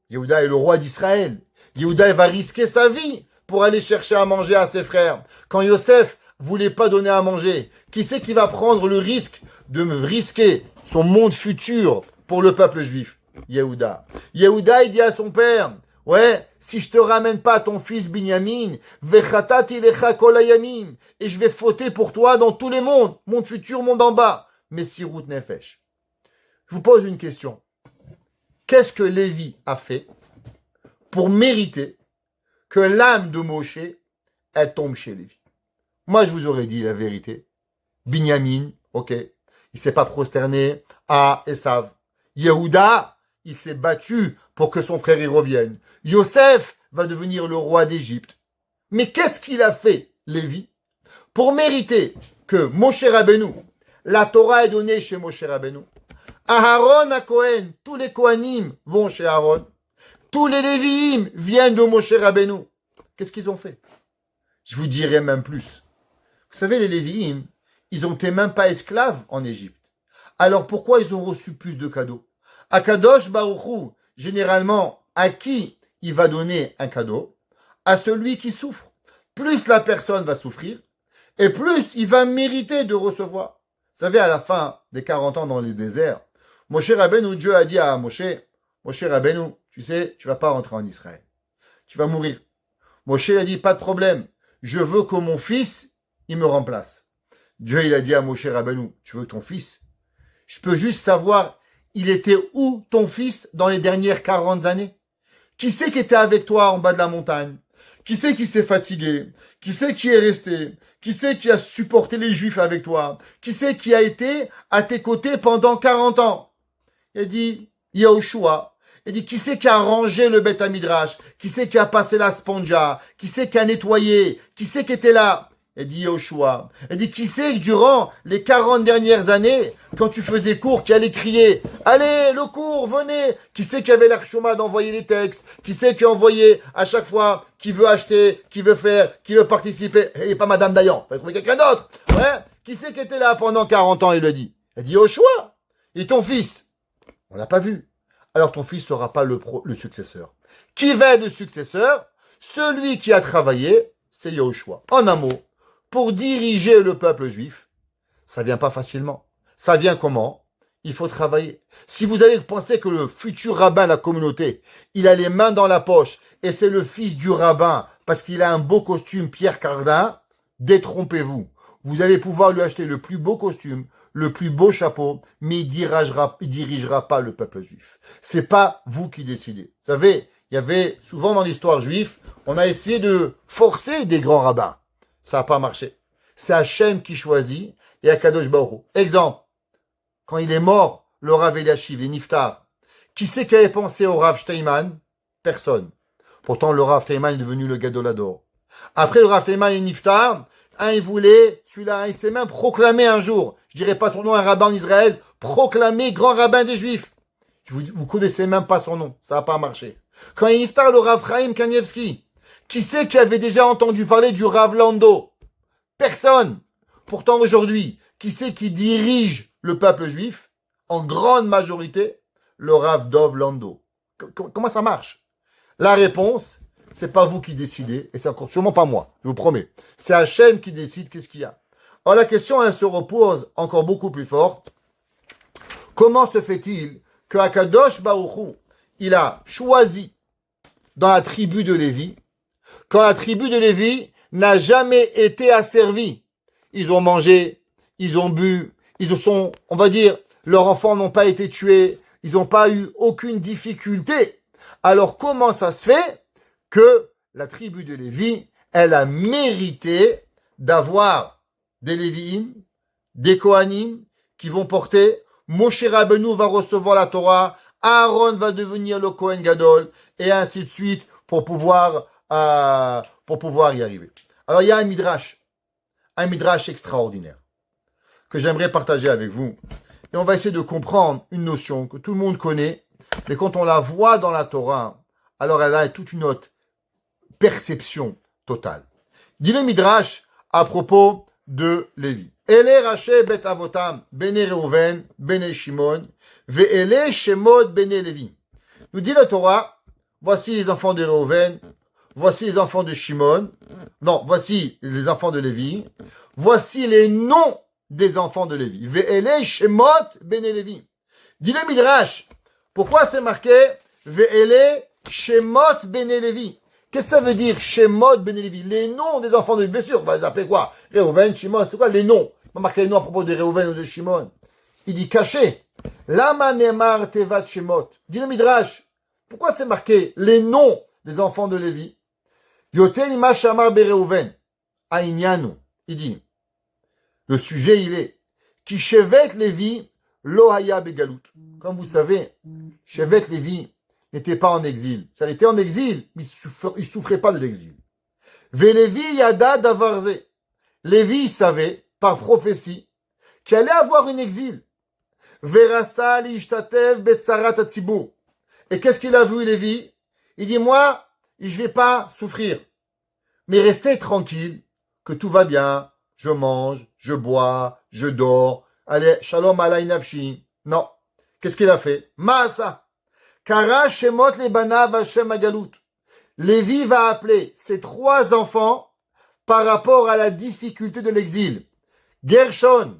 Yehuda est le roi d'Israël. Yehuda, il va risquer sa vie pour aller chercher à manger à ses frères. Quand Yosef voulait pas donner à manger, qui c'est qui va prendre le risque de risquer son monde futur pour le peuple juif? Yehuda. Yehuda, il dit à son père, ouais, si je te ramène pas ton fils Binyamin, vechatati lecha kol hayamim, et je vais fauter pour toi dans tous les mondes, monde futur, monde en bas. Messirut nefesh. Je vous pose une question. Qu'est-ce que Lévi a fait pour mériter que l'âme de Moshe, elle tombe chez Lévi? Moi, je vous aurais dit la vérité. Binyamin, ok, il s'est pas prosterné à Esav. Yehuda, il s'est battu pour que son frère y revienne. Yosef va devenir le roi d'Égypte. Mais qu'est-ce qu'il a fait, Lévi, pour mériter que Moshe Rabbeinu, la Torah est donnée chez Moshe Rabbeinu, Aharon à Cohen, tous les Kohanim vont chez Aaron, tous les Lévi'im viennent de Moshe Rabbeinu. Qu'est-ce qu'ils ont fait? Je vous dirai même plus. Vous savez, les Lévi'im, ils ont été même pas esclaves en Égypte. Alors pourquoi ils ont reçu plus de cadeaux? Akadosh Baruch Hu, généralement, à qui il va donner un cadeau? À celui qui souffre. Plus la personne va souffrir, et plus il va mériter de recevoir. Vous savez, à la fin des 40 ans dans le désert, Moshe Rabbeinu, Dieu a dit à Moshe Rabbeinu, tu sais, tu vas pas rentrer en Israël. Tu vas mourir. Moshe a dit, pas de problème. Je veux que mon fils, il me remplace. Dieu, il a dit à Moshe Rabbeinu, tu veux ton fils? Je peux juste savoir, il était où ton fils dans les dernières 40 années? Qui c'est qui était avec toi en bas de la montagne? Qui c'est qui s'est fatigué? Qui c'est qui est resté? Qui c'est qui a supporté les Juifs avec toi? Qui c'est qui a été à tes côtés pendant 40 ans? Il a dit, Yahushua. Il dit, qui c'est qui a rangé le Beth Midrash? Qui c'est qui a passé la sponja? Qui c'est qui a nettoyé? Qui c'est qui était là? Il dit Yoshua. Il dit, qui c'est que durant les 40 dernières années, quand tu faisais cours, qui allait crier, allez, le cours, venez. Qui c'est qui avait l'Archoma d'envoyer les textes? Qui c'est qui envoyait à chaque fois, qui veut acheter, qui veut faire, qui veut participer? Et pas Madame Dayan. Il faut trouver quelqu'un d'autre. Ouais. Qui c'est qui était là pendant 40 ans? Il le dit. Il dit Yoshua. Et ton fils? On l'a pas vu. Alors ton fils sera pas le successeur. Qui va être le successeur? Celui qui a travaillé, c'est Yoshua. En un mot, pour diriger le peuple juif, ça vient pas facilement. Ça vient comment? Il faut travailler. Si vous allez penser que le futur rabbin de la communauté, il a les mains dans la poche et c'est le fils du rabbin parce qu'il a un beau costume Pierre Cardin, détrompez-vous. Vous allez pouvoir lui acheter le plus beau costume, le plus beau chapeau, mais il dirigera pas le peuple juif. C'est pas vous qui décidez. Vous savez, il y avait souvent dans l'histoire juive, on a essayé de forcer des grands rabbins. Ça n'a pas marché. C'est Hachem qui choisit et Akadosh Baruch Hu. Exemple, quand il est mort, le Rav Eliashiv et Niftar, qui c'est qui avait pensé au Rav Steinman? Personne. Pourtant, le Rav Steinman est devenu le Gadolador. Après le Rav Steinman et Niftar, un il voulait, celui-là, il s'est même proclamé un jour, je dirais pas son nom, un rabbin d'Israël, proclamé grand rabbin des Juifs. Vous connaissez même pas son nom, ça n'a pas marché. Quand il Niftar, le Rav Chaim Kanievski, qui c'est qui avait déjà entendu parler du Rav Lando? Personne. Pourtant aujourd'hui, qui c'est qui dirige le peuple juif? En grande majorité, le Rav Dov Lando. Comment ça marche? La réponse, c'est pas vous qui décidez, et c'est encore sûrement pas moi, je vous promets. C'est Hachem qui décide qu'est-ce qu'il y a. Alors la question, elle se repose encore beaucoup plus fort. Comment se fait-il que Akadosh Baruch Hu, il a choisi dans la tribu de Lévi, quand la tribu de Lévi n'a jamais été asservie? Ils ont mangé, ils ont bu, ils sont, on va dire, leurs enfants n'ont pas été tués, ils n'ont pas eu aucune difficulté. Alors comment ça se fait que la tribu de Lévi, elle a mérité d'avoir des Lévi'im, des Kohanim qui vont porter, Moshe Rabbeinu va recevoir la Torah, Aaron va devenir le Kohen Gadol, et ainsi de suite pour pouvoir y arriver. Alors il y a un midrash extraordinaire que j'aimerais partager avec vous. Et on va essayer de comprendre une notion que tout le monde connaît, mais quand on la voit dans la Torah, alors elle a toute une autre perception totale. Dit le midrash à propos de Lévi. Ele raché bet avotam, bene Reuven, bene Shimon, ve'ele shemot bene Lévi. Nous dit la Torah, voici les enfants de Reuven, voici les enfants de Shimon, non, voici les enfants de Lévi, voici les noms des enfants de Lévi. Ve'ele shemot bene Lévi. Dit le midrash, pourquoi c'est marqué ve'ele shemot bene Lévi? Qu'est-ce que ça veut dire shemot bene Lévi? Les noms des enfants de Lévi. Bien sûr, on va les appeler quoi? Reuven, Shimon, c'est quoi les noms? On va marquer les noms à propos de Reuven ou de Shimon. Il dit caché. Lama nemar tevat shemot. Dit le midrash, pourquoi c'est marqué les noms des enfants de Lévi? Yotem ima shamar be Reuven. Ainyanu. Il dit, le sujet il est, qui chevet Lévi lo haya begalut. Comme vous savez, chevet Lévi n'était pas en exil. Ça était en exil, mais il souffrait pas de l'exil. Velévi yada davarze. Lévi savait, par prophétie, qu'il allait avoir un exil. Verasa li ishtatev betsarat atzibur. Et qu'est-ce qu'il a vu, Lévi? Il dit, moi, je vais pas souffrir. Mais restez tranquille, que tout va bien. Je mange, je bois, je dors. Allez, shalom alay nafshi. Non. Qu'est-ce qu'il a fait? Maasa. Kara shemot le banav Hashem agalut. Lévi va appeler ses trois enfants par rapport à la difficulté de l'exil. Gershon.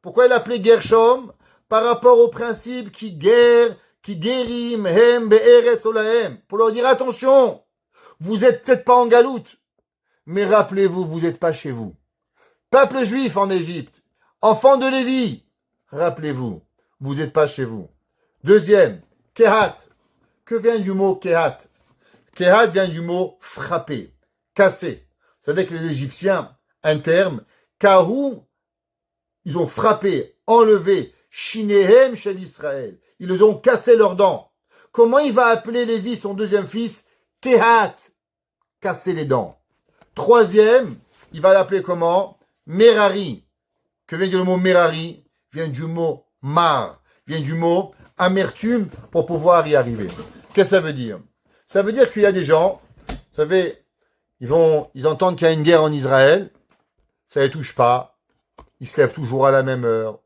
Pourquoi il appelait Gershom? Par rapport au principe qui guérim hem be'eretz olahem. Pour leur dire attention, vous êtes peut-être pas en galoute, mais rappelez-vous, vous n'êtes pas chez vous. Peuple juif en Égypte, enfant de Lévi, rappelez-vous, vous n'êtes pas chez vous. Deuxième, Kehat. Que vient du mot Kehat? Kehat vient du mot frapper, casser. Vous savez que les Égyptiens, un terme, Kahou, ils ont frappé, enlevé, Shinehem chez Israël. Ils les ont cassé leurs dents. Comment il va appeler Lévi, son deuxième fils? Kehat, casser les dents. Troisième, il va l'appeler comment? Merari. Que vient le mot Merari? Vient du mot mar, vient du mot amertume pour pouvoir y arriver. Qu'est-ce que ça veut dire? Ça veut dire qu'il y a des gens, vous savez, ils entendent qu'il y a une guerre en Israël, ça les touche pas, ils se lèvent toujours à la même heure,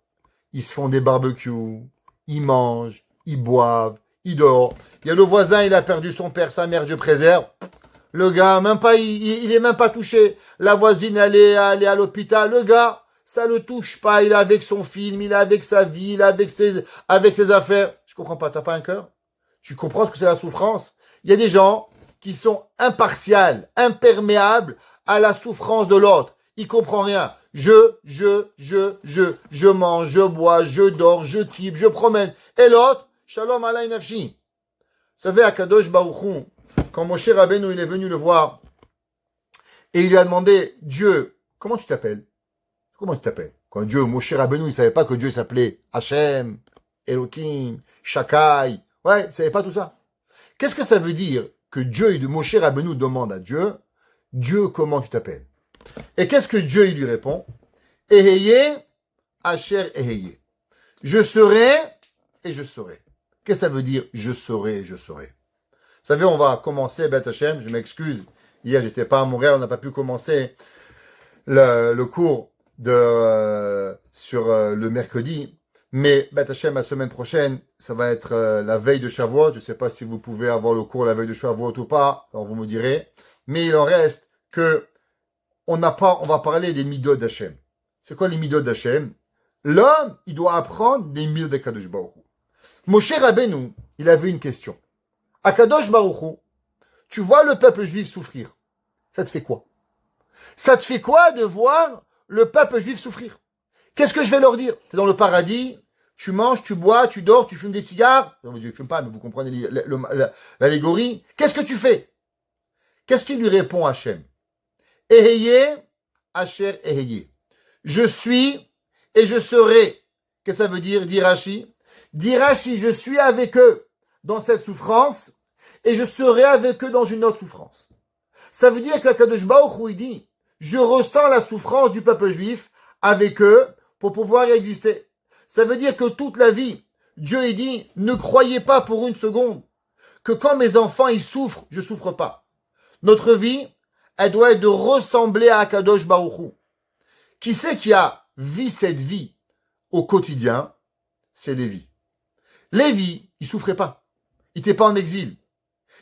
ils se font des barbecues, ils mangent, ils boivent, ils dorment. Il y a le voisin, il a perdu son père, sa mère, Dieu préserve. Le gars, même pas, il est même pas touché. La voisine, elle est à l'hôpital. Le gars, ça le touche pas. Il est avec son film, il est avec sa vie, il est avec ses affaires. Je comprends pas. T'as pas un cœur? Tu comprends ce que c'est la souffrance? Il y a des gens qui sont impartials, imperméables à la souffrance de l'autre. Ils comprennent rien. Je mange, je bois, je dors, je kiffe, je promène. Et l'autre, shalom alay nafshi. Vous savez, Akadosh Baruch Hu, quand Moshe Rabbeinu il est venu le voir, et il lui a demandé, Dieu, comment tu t'appelles? Comment tu t'appelles? Quand Dieu, Moshe Rabbeinu, il ne savait pas que Dieu s'appelait Hachem, Elohim, Shakai. Ouais, il ne savait pas tout ça. Qu'est-ce que ça veut dire que Dieu, Moshe Rabbeinu demande à Dieu, Dieu, comment tu t'appelles? Et qu'est-ce que Dieu, il lui répond? Eheye, Asher Eheye. Je serai et je serai. Qu'est-ce que ça veut dire je serai et je serai? Vous savez, on va commencer, Beth Hashem, je m'excuse. Hier, j'étais pas à Montréal, on n'a pas pu commencer le cours sur le mercredi. Mais, Hachem, la semaine prochaine, ça va être la veille de Shavuot. Je ne sais pas si vous pouvez avoir le cours la veille de Shavuot ou pas. Alors, vous me direz. Mais il en reste que on va parler des midot d'Hachem. C'est quoi les midot d'Hachem? L'homme, il doit apprendre des midot de Kadosh Baruch Hu. Moshe Rabbeinu, il avait une question. À Kadosh Baruch Hu, tu vois le peuple juif souffrir. Ça te fait quoi? Ça te fait quoi de voir le peuple juif souffrir? Qu'est-ce que je vais leur dire? Tu es dans le paradis, tu manges, tu bois, tu dors, tu fumes des cigares. Non, je ne fume pas, mais vous comprenez l'allégorie. Qu'est-ce que tu fais? Qu'est-ce qu'il lui répond Hachem? Eheye, Asher Eheye. Je suis et je serai. Qu'est-ce que ça veut dire, dit Rashi? Dit Rashi, je suis avec eux dans cette souffrance et je serai avec eux dans une autre souffrance. Ça veut dire que Kadosh Baruch Hu, il dit, je ressens la souffrance du peuple juif avec eux pour pouvoir exister. Ça veut dire que toute la vie, Dieu il dit, ne croyez pas pour une seconde que quand mes enfants ils souffrent, je souffre pas. Notre vie, elle doit être de ressembler à Kadosh Baruch Hu. Qui c'est qui a vu cette vie au quotidien? C'est Lévi. Lévi, il souffrait pas. Il n'était pas en exil.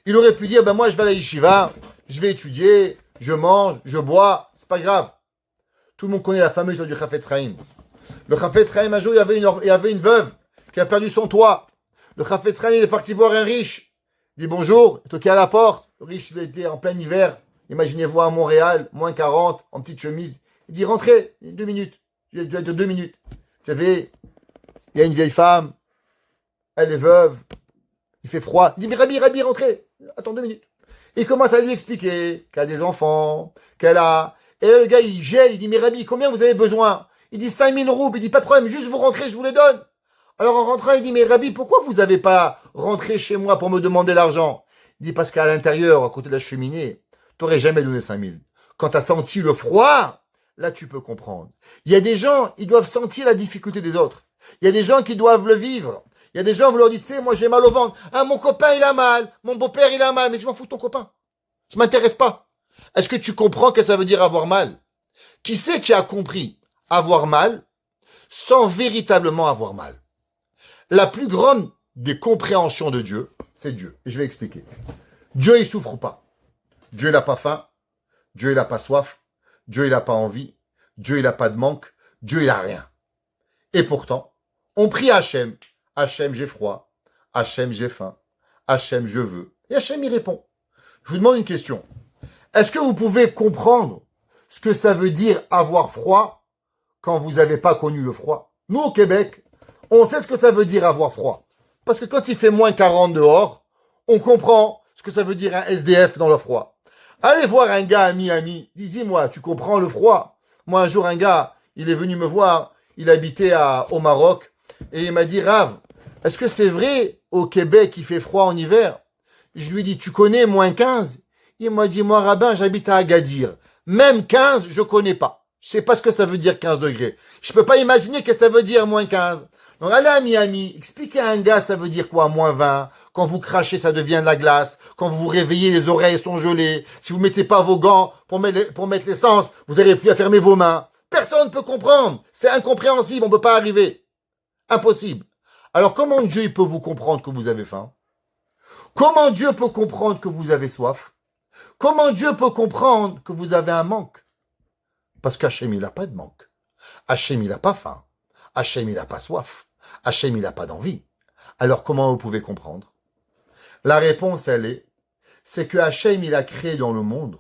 Il aurait pu dire, ben moi je vais à la yeshiva, je vais étudier, je mange, je bois, c'est pas grave. Tout le monde connaît la fameuse histoire du Chafetz Chaim. Le Chafetz Chaim, un jour, il y avait une veuve qui a perdu son toit. Le Chafetz Chaim, il est parti voir un riche. Il dit bonjour, il toquait à la porte. Le riche, il était en plein hiver. Imaginez-vous à Montréal, moins 40, en petite chemise. Il dit rentrez, 2 minutes. Je dois être 2 minutes. Vous savez, il y a une vieille femme, elle est veuve, il fait froid. Il dit mais Rabbi, rentrez. Attends 2 minutes. Il commence à lui expliquer qu'elle a des enfants, qu'elle a... Et là, le gars, il gèle, il dit, mais Rabbi, combien vous avez besoin? Il dit 5000 roubles. Il dit, pas de problème, juste vous rentrez, je vous les donne. Alors, en rentrant, il dit, mais Rabbi, pourquoi vous n'avez pas rentré chez moi pour me demander l'argent? Il dit, parce qu'à l'intérieur, à côté de la cheminée, t'aurais jamais donné 5000. Quand t'as senti le froid, là, tu peux comprendre. Il y a des gens, ils doivent sentir la difficulté des autres. Il y a des gens qui doivent le vivre. Il y a des gens, vous leur dites, tu sais, moi, j'ai mal au ventre. Ah, mon copain, il a mal. Mon beau-père, il a mal. Mais je m'en fous de ton copain. Ça m'intéresse pas. Est-ce que tu comprends que ça veut dire avoir mal? Qui c'est qui a compris avoir mal sans véritablement avoir mal? La plus grande des compréhensions de Dieu, c'est Dieu. Et je vais expliquer. Dieu, il souffre pas. Dieu, il n'a pas faim. Dieu, il n'a pas soif. Dieu, il n'a pas envie. Dieu, il n'a pas de manque. Dieu, il n'a rien. Et pourtant, on prie Hachem. Hachem, j'ai froid. Hachem, j'ai faim. Hachem, je veux. Et Hachem, il répond. Je vous demande une question. Est-ce que vous pouvez comprendre ce que ça veut dire avoir froid quand vous n'avez pas connu le froid? Nous, au Québec, on sait ce que ça veut dire avoir froid. Parce que quand il fait moins 40 dehors, on comprend ce que ça veut dire un SDF dans le froid. Allez voir un gars à Miami. Dis-moi, tu comprends le froid? Moi, un jour, un gars, il est venu me voir. Il habitait au Maroc. Et il m'a dit, Rav, est-ce que c'est vrai au Québec il fait froid en hiver? Je lui ai dit, tu connais moins 15? Il m'a dit, moi, rabbin, j'habite à Agadir. Même 15, je connais pas. Je sais pas ce que ça veut dire 15 degrés. Je peux pas imaginer que ça veut dire moins 15. Donc, allez à Miami, expliquez à un gars, ça veut dire quoi, moins 20. Quand vous crachez, ça devient de la glace. Quand vous vous réveillez, les oreilles sont gelées. Si vous mettez pas vos gants pour mettre l'essence, vous n'aurez plus à fermer vos mains. Personne ne peut comprendre. C'est incompréhensible. On peut pas arriver. Impossible. Alors, comment Dieu il peut vous comprendre que vous avez faim? Comment Dieu peut comprendre que vous avez soif? Comment Dieu peut comprendre que vous avez un manque? Parce qu'Hachem, il n'a pas de manque. Hachem, il n'a pas faim. Hachem, il n'a pas soif. Hachem, il n'a pas d'envie. Alors, comment vous pouvez comprendre? La réponse, c'est que Hachem, il a créé dans le monde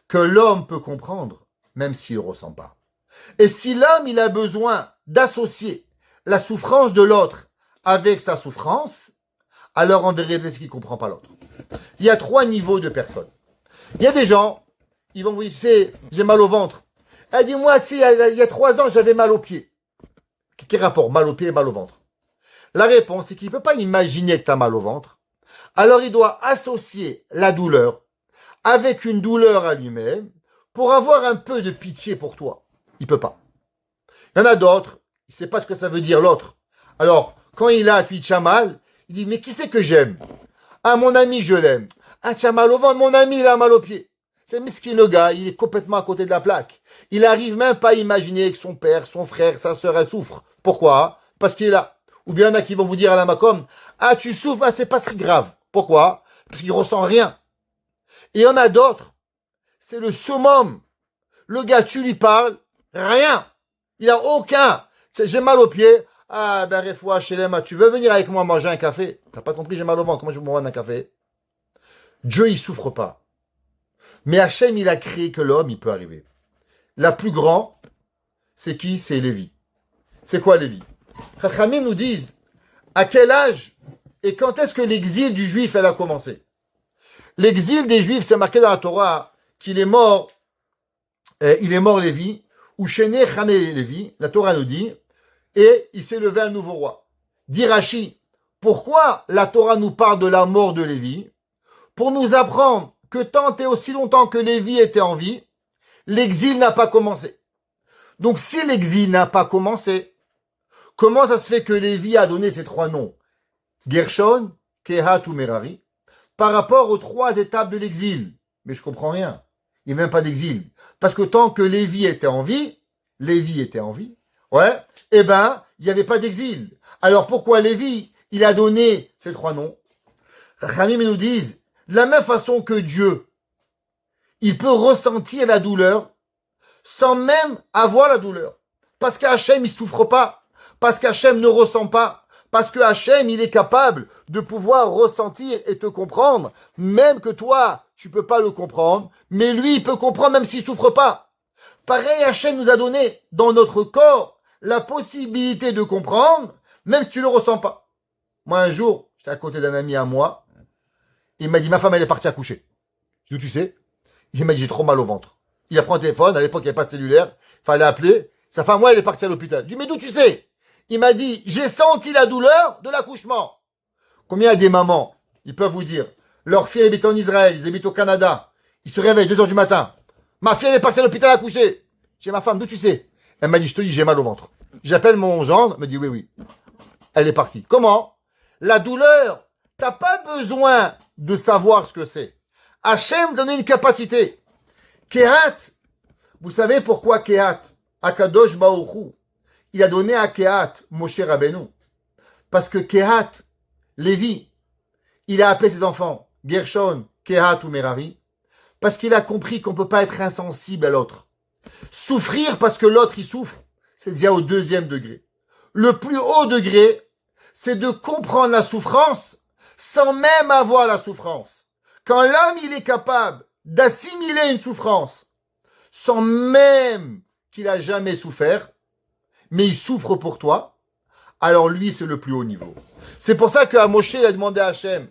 que l'homme peut comprendre, même s'il ne ressent pas. Et si l'homme, il a besoin d'associer la souffrance de l'autre avec sa souffrance, alors en vérité, c'est qu'il ne comprend pas l'autre. Il y a 3 niveaux de personnes. Il y a des gens, ils vont vous dire, tu sais, j'ai mal au ventre. Elle dit, moi, tu sais, il y a 3 ans, j'avais mal aux pieds. Quel rapport, mal aux pieds et mal au ventre? La réponse, c'est qu'il ne peut pas imaginer que tu as mal au ventre. Alors, il doit associer la douleur avec une douleur à lui-même pour avoir un peu de pitié pour toi. Il ne peut pas. Il y en a d'autres, il ne sait pas ce que ça veut dire l'autre. Alors, quand il a tu mal, il dit, mais qui c'est que j'aime? Ah, mon ami, je l'aime. Ah, tu as mal au ventre, mon ami, il a mal aux pieds. C'est miskin le gars, il est complètement à côté de la plaque. Il n'arrive même pas à imaginer que son père, son frère, sa sœur, elle souffre. Pourquoi? parce qu'il est là. Ou bien il y en a qui vont vous dire à la Makom, ah tu souffres, ah, c'est pas si grave. Pourquoi? Parce qu'il ressent rien. Et il y en a d'autres, c'est le summum. Le gars, tu lui parles, rien. Il a aucun. J'ai mal aux pieds. Ah ben Refoua Shelema, tu veux venir avec moi manger un café? T'as pas compris, j'ai mal au ventre, comment je vais me prendre un café? Dieu, il souffre pas. Mais Hachem, il a créé que l'homme, il peut arriver. La plus grande, c'est qui? C'est Lévi. C'est quoi Lévi? Chachamim nous disent à quel âge et quand est-ce que l'exil du juif elle a commencé? L'exil des juifs, c'est marqué dans la Torah qu'il est mort, Lévi, ou Chéné Chané Lévi, la Torah nous dit, et il s'est levé un nouveau roi. Dit Rashi, pourquoi la Torah nous parle de la mort de Lévi? Pour nous apprendre que tant et aussi longtemps que Lévi était en vie, l'exil n'a pas commencé. Donc si l'exil n'a pas commencé, comment ça se fait que Lévi a donné ces trois noms? Gershon, Kehat ou Merari, par rapport aux trois étapes de l'exil. Mais je comprends rien. Il n'y a même pas d'exil. Parce que tant que Lévi était en vie, ouais, eh ben, il n'y avait pas d'exil. Alors pourquoi Lévi, il a donné ces trois noms? Rachamim nous disent, de la même façon que Dieu, il peut ressentir la douleur sans même avoir la douleur. Parce qu'Hachem, il souffre pas. Parce qu'Hachem ne ressent pas. Parce que Hachem, il est capable de pouvoir ressentir et te comprendre, même que toi, tu peux pas le comprendre, mais lui, il peut comprendre même s'il souffre pas. Pareil, Hachem nous a donné dans notre corps la possibilité de comprendre, même si tu le ressens pas. Moi, un jour, j'étais à côté d'un ami à moi, il m'a dit, ma femme, elle est partie accoucher. Je dis, tu sais? Il m'a dit, j'ai trop mal au ventre. Il a pris un téléphone, à l'époque, il n'y avait pas de cellulaire, fallait appeler. Sa femme, moi, elle est partie à l'hôpital. Je lui dis, mais d'où tu sais? Il m'a dit, j'ai senti la douleur de l'accouchement. Combien il y a des mamans, ils peuvent vous dire, leur fille habite en Israël, ils habitent au Canada, ils se réveillent 2 heures du matin. Ma fille, elle est partie à l'hôpital accoucher. J'ai ma femme, d'où tu sais? Elle m'a dit, je te dis, j'ai mal au ventre. J'appelle mon gendre, elle me dit, oui. Elle est partie. Comment? La douleur, t'as pas besoin de savoir ce que c'est. Hachem donne une capacité. Kehat, vous savez pourquoi Kehat? Akadosh Baruch Hu, il a donné à Kehat Moshe Rabbeinu. Parce que Kehat, Lévi, il a appelé ses enfants Gershon, Kehat ou Merari, parce qu'il a compris qu'on ne peut pas être insensible à l'autre. Souffrir parce que l'autre il souffre, c'est déjà au 2e degré. Le plus haut degré, c'est de comprendre la souffrance sans même avoir la souffrance. Quand l'homme il est capable d'assimiler une souffrance sans même qu'il a jamais souffert, mais il souffre pour toi, alors lui, c'est le plus haut niveau. C'est pour ça qu'à Moshe, il a demandé à Hachem,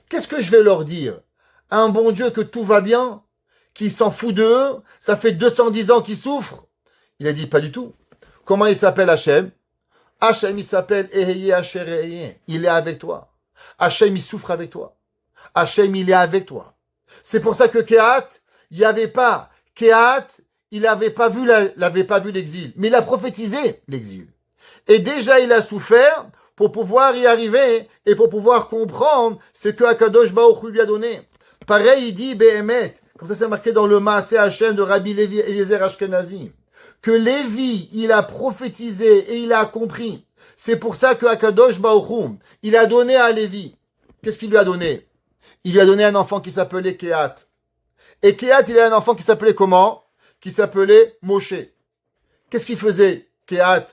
qu'est-ce que je vais leur dire? Un bon Dieu que tout va bien, qui s'en fout d'eux, ça fait 210 ans qu'ils souffrent? Il a dit, pas du tout. Comment il s'appelle Hachem? Hachem, il s'appelle Eheye Asher Eheye. Il est avec toi. Hachem, il souffre avec toi. Hachem, il est avec toi. C'est pour ça que Kehat, il n'y avait pas. Kehat, il n'avait pas vu l'exil, mais il a prophétisé l'exil. Et déjà, il a souffert pour pouvoir y arriver et pour pouvoir comprendre ce que Akadosh Baruch Hu lui a donné. Pareil, il dit, Behemet, comme ça c'est marqué dans le Maaseh Hashem de Rabbi Levi Eliezer Ashkenazi, que Lévi, il a prophétisé et il a compris. C'est pour ça que Akadosh Baruch Hu, il a donné à Lévi. Qu'est-ce qu'il lui a donné? Il lui a donné un enfant qui s'appelait Kehat. Et Kehat, il a un enfant qui s'appelait comment? Qui s'appelait Moshe. Qu'est-ce qu'il faisait? Kehat,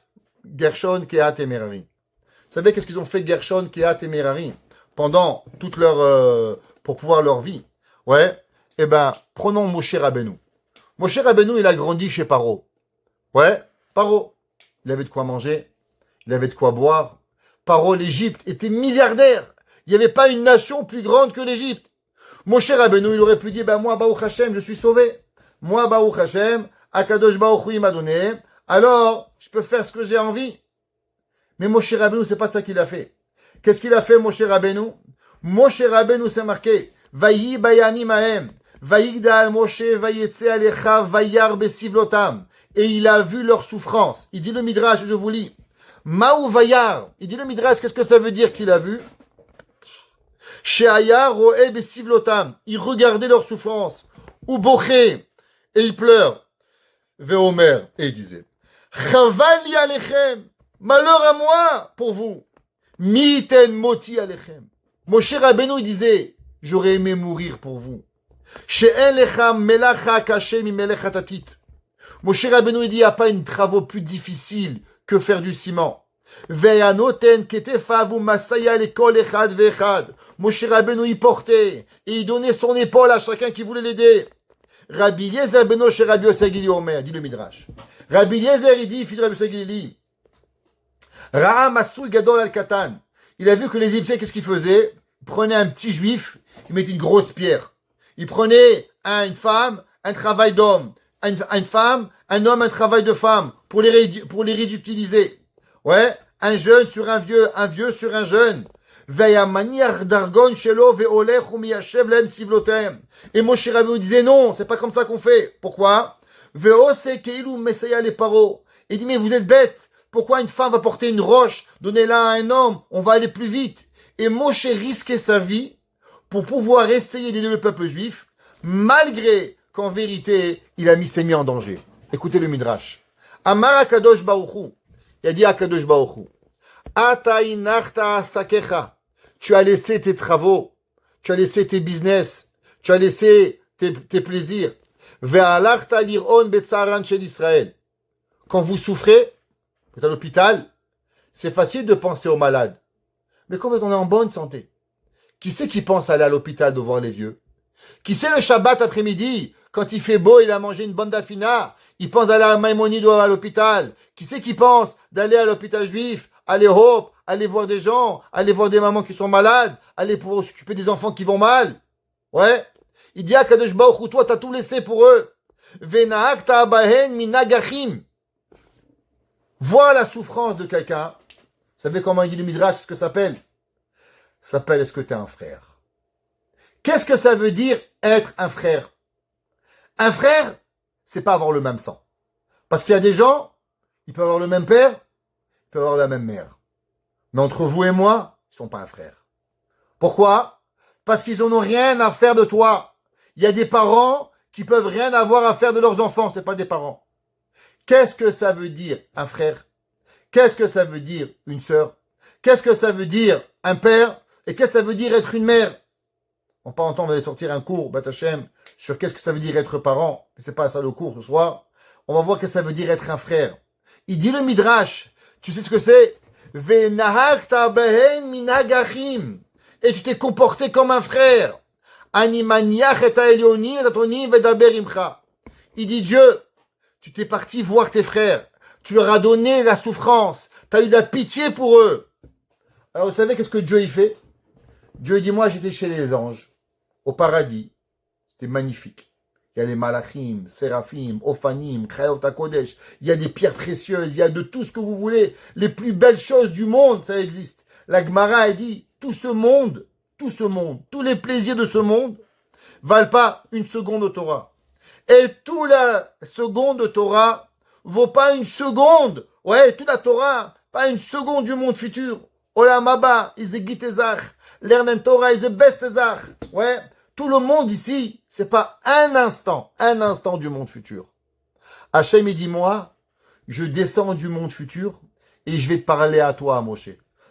Gershon, Kehat et Merari. Vous savez qu'est-ce qu'ils ont fait Gershon, Kehat et Merari pendant toute leur pour pouvoir leur vie? Ouais. Eh ben, prenons Moshe Rabbeinu. Moshe Rabbeinu, il a grandi chez Paro. Ouais, Paro. Il avait de quoi manger, il avait de quoi boire. Paro, l'Égypte, était milliardaire. Il n'y avait pas une nation plus grande que l'Égypte. Moshe Rabbeinu, il aurait pu dire, ben moi, Baruch Hashem, je suis sauvé. Moi, Baruch Hashem, Akadosh Baruch Hu, il m'a donné. Alors, je peux faire ce que j'ai envie. Mais Moshe Rabbeinu, c'est pas ça qu'il a fait. Qu'est-ce qu'il a fait, Moshe Rabbeinu? Moshe Rabbeinu, c'est marqué. Vayi bayami mahem. Vayigdal Moshe vayetse alecha vayar besivlotam. Et il a vu leur souffrance. Il dit le Midrash, je vous lis. Maou vayar. Il dit le Midrash, qu'est-ce que ça veut dire qu'il a vu? Sheayar roe besivlotam. Il regardait leur souffrance. Ou boché. Et il pleure. Veomer. Et il disait. Chavali alechem. Malheur à moi pour vous. Miten moti alechem. Moshe Rabbeinu il disait, j'aurais aimé mourir pour vous. She'en lecha melacha kashem imelech hatatit. Moshe Rabbeinu il dit, il n'y a pas une travaux plus difficile que faire du ciment. Ve'anoten ketefavu masaya lekol echad ve'echad. Moshe Rabbeinu il portait et il donnait son épaule à chacun qui voulait l'aider. Rabbi Eliezer beno chez Rabbi Yossi Gili Omer, dit le Midrash. Rabbi Eliezer il dit, fils de Rabbi Yossi Gili, Ra'am Asoul Gadol al-Katan. Il a vu que les Égyptiens, qu'est-ce qu'ils faisaient? Ils prenaient un petit juif, ils mettaient une grosse pierre. Ils prenaient une femme, un travail d'homme. Une femme, un homme, un travail de femme. Pour les ridiculiser. Ouais. Un jeune sur un vieux sur un jeune. Et Moshe Rabbeinu disait non, c'est pas comme ça qu'on fait. Pourquoi? Il dit mais vous êtes bêtes. Pourquoi une femme va porter une roche? Donnez-la à un homme, on va aller plus vite. Et Moshe risquait sa vie pour pouvoir essayer d'aider le peuple juif, malgré qu'en vérité, il a mis ses mains en danger. Écoutez le Midrash. Amar Akadosh Baruch Hu. Il a dit Akadosh Baruch Hu. Ata inachta asakecha. Tu as laissé tes travaux, tu as laissé tes business, tu as laissé tes plaisirs. Ve'alachta lir'on betzaran shel Israël. Quand vous souffrez, vous êtes à l'hôpital, c'est facile de penser aux malades. Mais quand on est en bonne santé, qui c'est qui pense aller à l'hôpital de voir les vieux? Qui c'est le Shabbat après-midi, quand il fait beau, il a mangé une bande d'afina, il pense aller à Maïmonide ou à l'hôpital? Qui c'est qui pense d'aller à l'hôpital juif, aller Hope, aller voir des gens, aller voir des mamans qui sont malades, aller pour s'occuper des enfants qui vont mal? Ouais. Il dit à Kadosh Baruch Hu, toi, t'as tout laissé pour eux. Ve'na'akta abahen minagachim. Voir la souffrance de quelqu'un. Vous savez comment il dit le Midrash, ce que ça s'appelle? Ça s'appelle, est-ce que tu es un frère? Qu'est-ce que ça veut dire être un frère? Un frère, c'est pas avoir le même sang. Parce qu'il y a des gens, ils peuvent avoir le même père, ils peuvent avoir la même mère. Mais entre vous et moi, ils sont pas un frère. Pourquoi? Parce qu'ils n'en ont rien à faire de toi. Il y a des parents qui peuvent rien avoir à faire de leurs enfants, c'est pas des parents. Qu'est-ce que ça veut dire un frère? Qu'est-ce que ça veut dire une sœur? Qu'est-ce que ça veut dire un père? Et qu'est-ce que ça veut dire être une mère? En pas longtemps, on va sortir un cours, Bat Hashem, sur qu'est-ce que ça veut dire être parent. Mais c'est pas ça le cours ce soir. On va voir qu'est-ce que ça veut dire être un frère. Il dit le Midrash. Tu sais ce que c'est? Ve'nahakta behen minagachim. Et tu t'es comporté comme un frère. Animaniach et ha'elyonim et ha'tonim ve'daber imcha. Il dit Dieu, tu t'es parti voir tes frères. Tu leur as donné la souffrance. Tu as eu de la pitié pour eux. Alors vous savez qu'est-ce que Dieu y fait? Dieu dit, moi j'étais chez les anges, au paradis. C'était magnifique. Il y a les malachim, séraphim, ophanim, chayot hakodesh. Il y a des pierres précieuses, il y a de tout ce que vous voulez. Les plus belles choses du monde, ça existe. La Gemara a dit, tout ce monde, tous les plaisirs de ce monde, valent pas une seconde au Torah. Et toute la seconde de Torah vaut pas une seconde. Ouais, toute la Torah, pas une seconde du monde futur. Olam haba, izegitezach. Lernen Torah izebestezach. Ouais, tout le monde ici, c'est pas un instant du monde futur. Hachem, il dit, moi, je descends du monde futur et je vais te parler à toi, Moshe.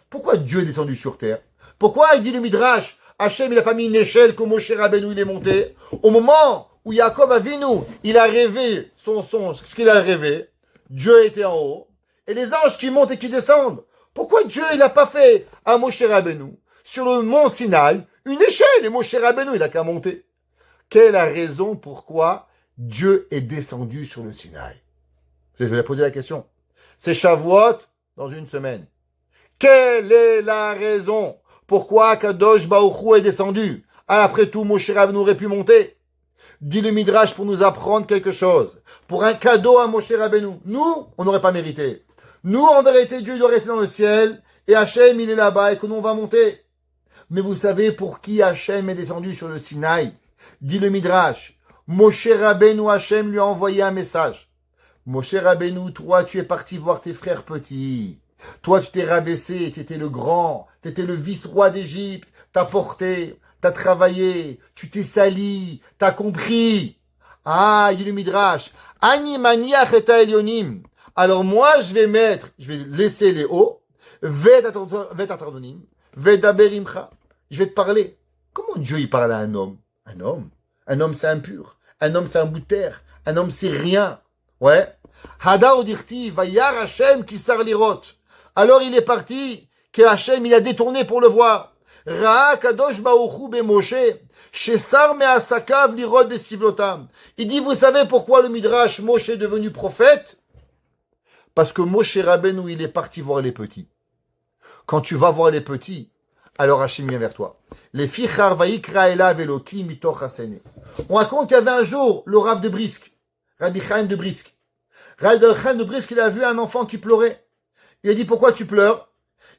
Pourquoi Dieu est descendu sur terre? Pourquoi il dit le Midrash, Hachem, il a pas mis une échelle comme Moshe Rabbeinu, il est monté. Au moment où Yaakov Avinu, il a rêvé son songe, ce qu'il a rêvé, Dieu était en haut, et les anges qui montent et qui descendent. Pourquoi Dieu, il n'a pas fait à Moshe Rabbeinu, sur le mont Sinaï, une échelle, et Moshe Rabbeinu, il a qu'à monter? Quelle est la raison pourquoi Dieu est descendu sur le Sinaï? Je vais poser la question. C'est Shavuot dans une semaine. Quelle est la raison pourquoi Kadosh Baruch Hu est descendu? Après tout, Moshe Rabbeinu aurait pu monter. Dit le Midrash pour nous apprendre quelque chose. Pour un cadeau à Moshe Rabbeinu. Nous, on n'aurait pas mérité. Nous, en vérité, Dieu doit rester dans le ciel. Et Hachem, il est là-bas et que nous, on va monter. Mais vous savez pour qui Hachem est descendu sur le Sinaï? Dit le Midrash. Moshe Rabbeinu, Hachem lui a envoyé un message. Moshe Rabbeinu, toi, tu es parti voir tes frères petits. Toi, tu t'es rabaissé, tu étais le grand, tu étais le vice-roi d'Égypte, t'as porté, t'as travaillé, tu t'es sali, t'as compris. Ah, il dit le Midrash. Ani maniach et ha'elyonim. Alors moi, je vais laisser les hauts, je vais te parler. Comment Dieu il parle à un homme? Un homme? Un homme c'est impur. Un homme c'est un bout de terre. Un homme c'est rien. Ouais. Hada odirti, vayar Hashem qui sar lirot. Alors il est parti, que Hashem il a détourné pour le voir. Ra'a kadosh ba'uchu be-Moshe, shesar me'asakav lirot besivlotam. Il dit, vous savez pourquoi le Midrash Moshe est devenu prophète? Parce que Moshe Rabbeinu, il est parti voir les petits. Quand tu vas voir les petits, alors Hachem vient vers toi. Les fichar vaikra elav Elokim mitoch hasene. On raconte qu'il y avait un jour le Rav de Brisk, Rabbi Chaim de Brisk. Rabbi Chaim de Brisk, il a vu un enfant qui pleurait. Il a dit, pourquoi tu pleures?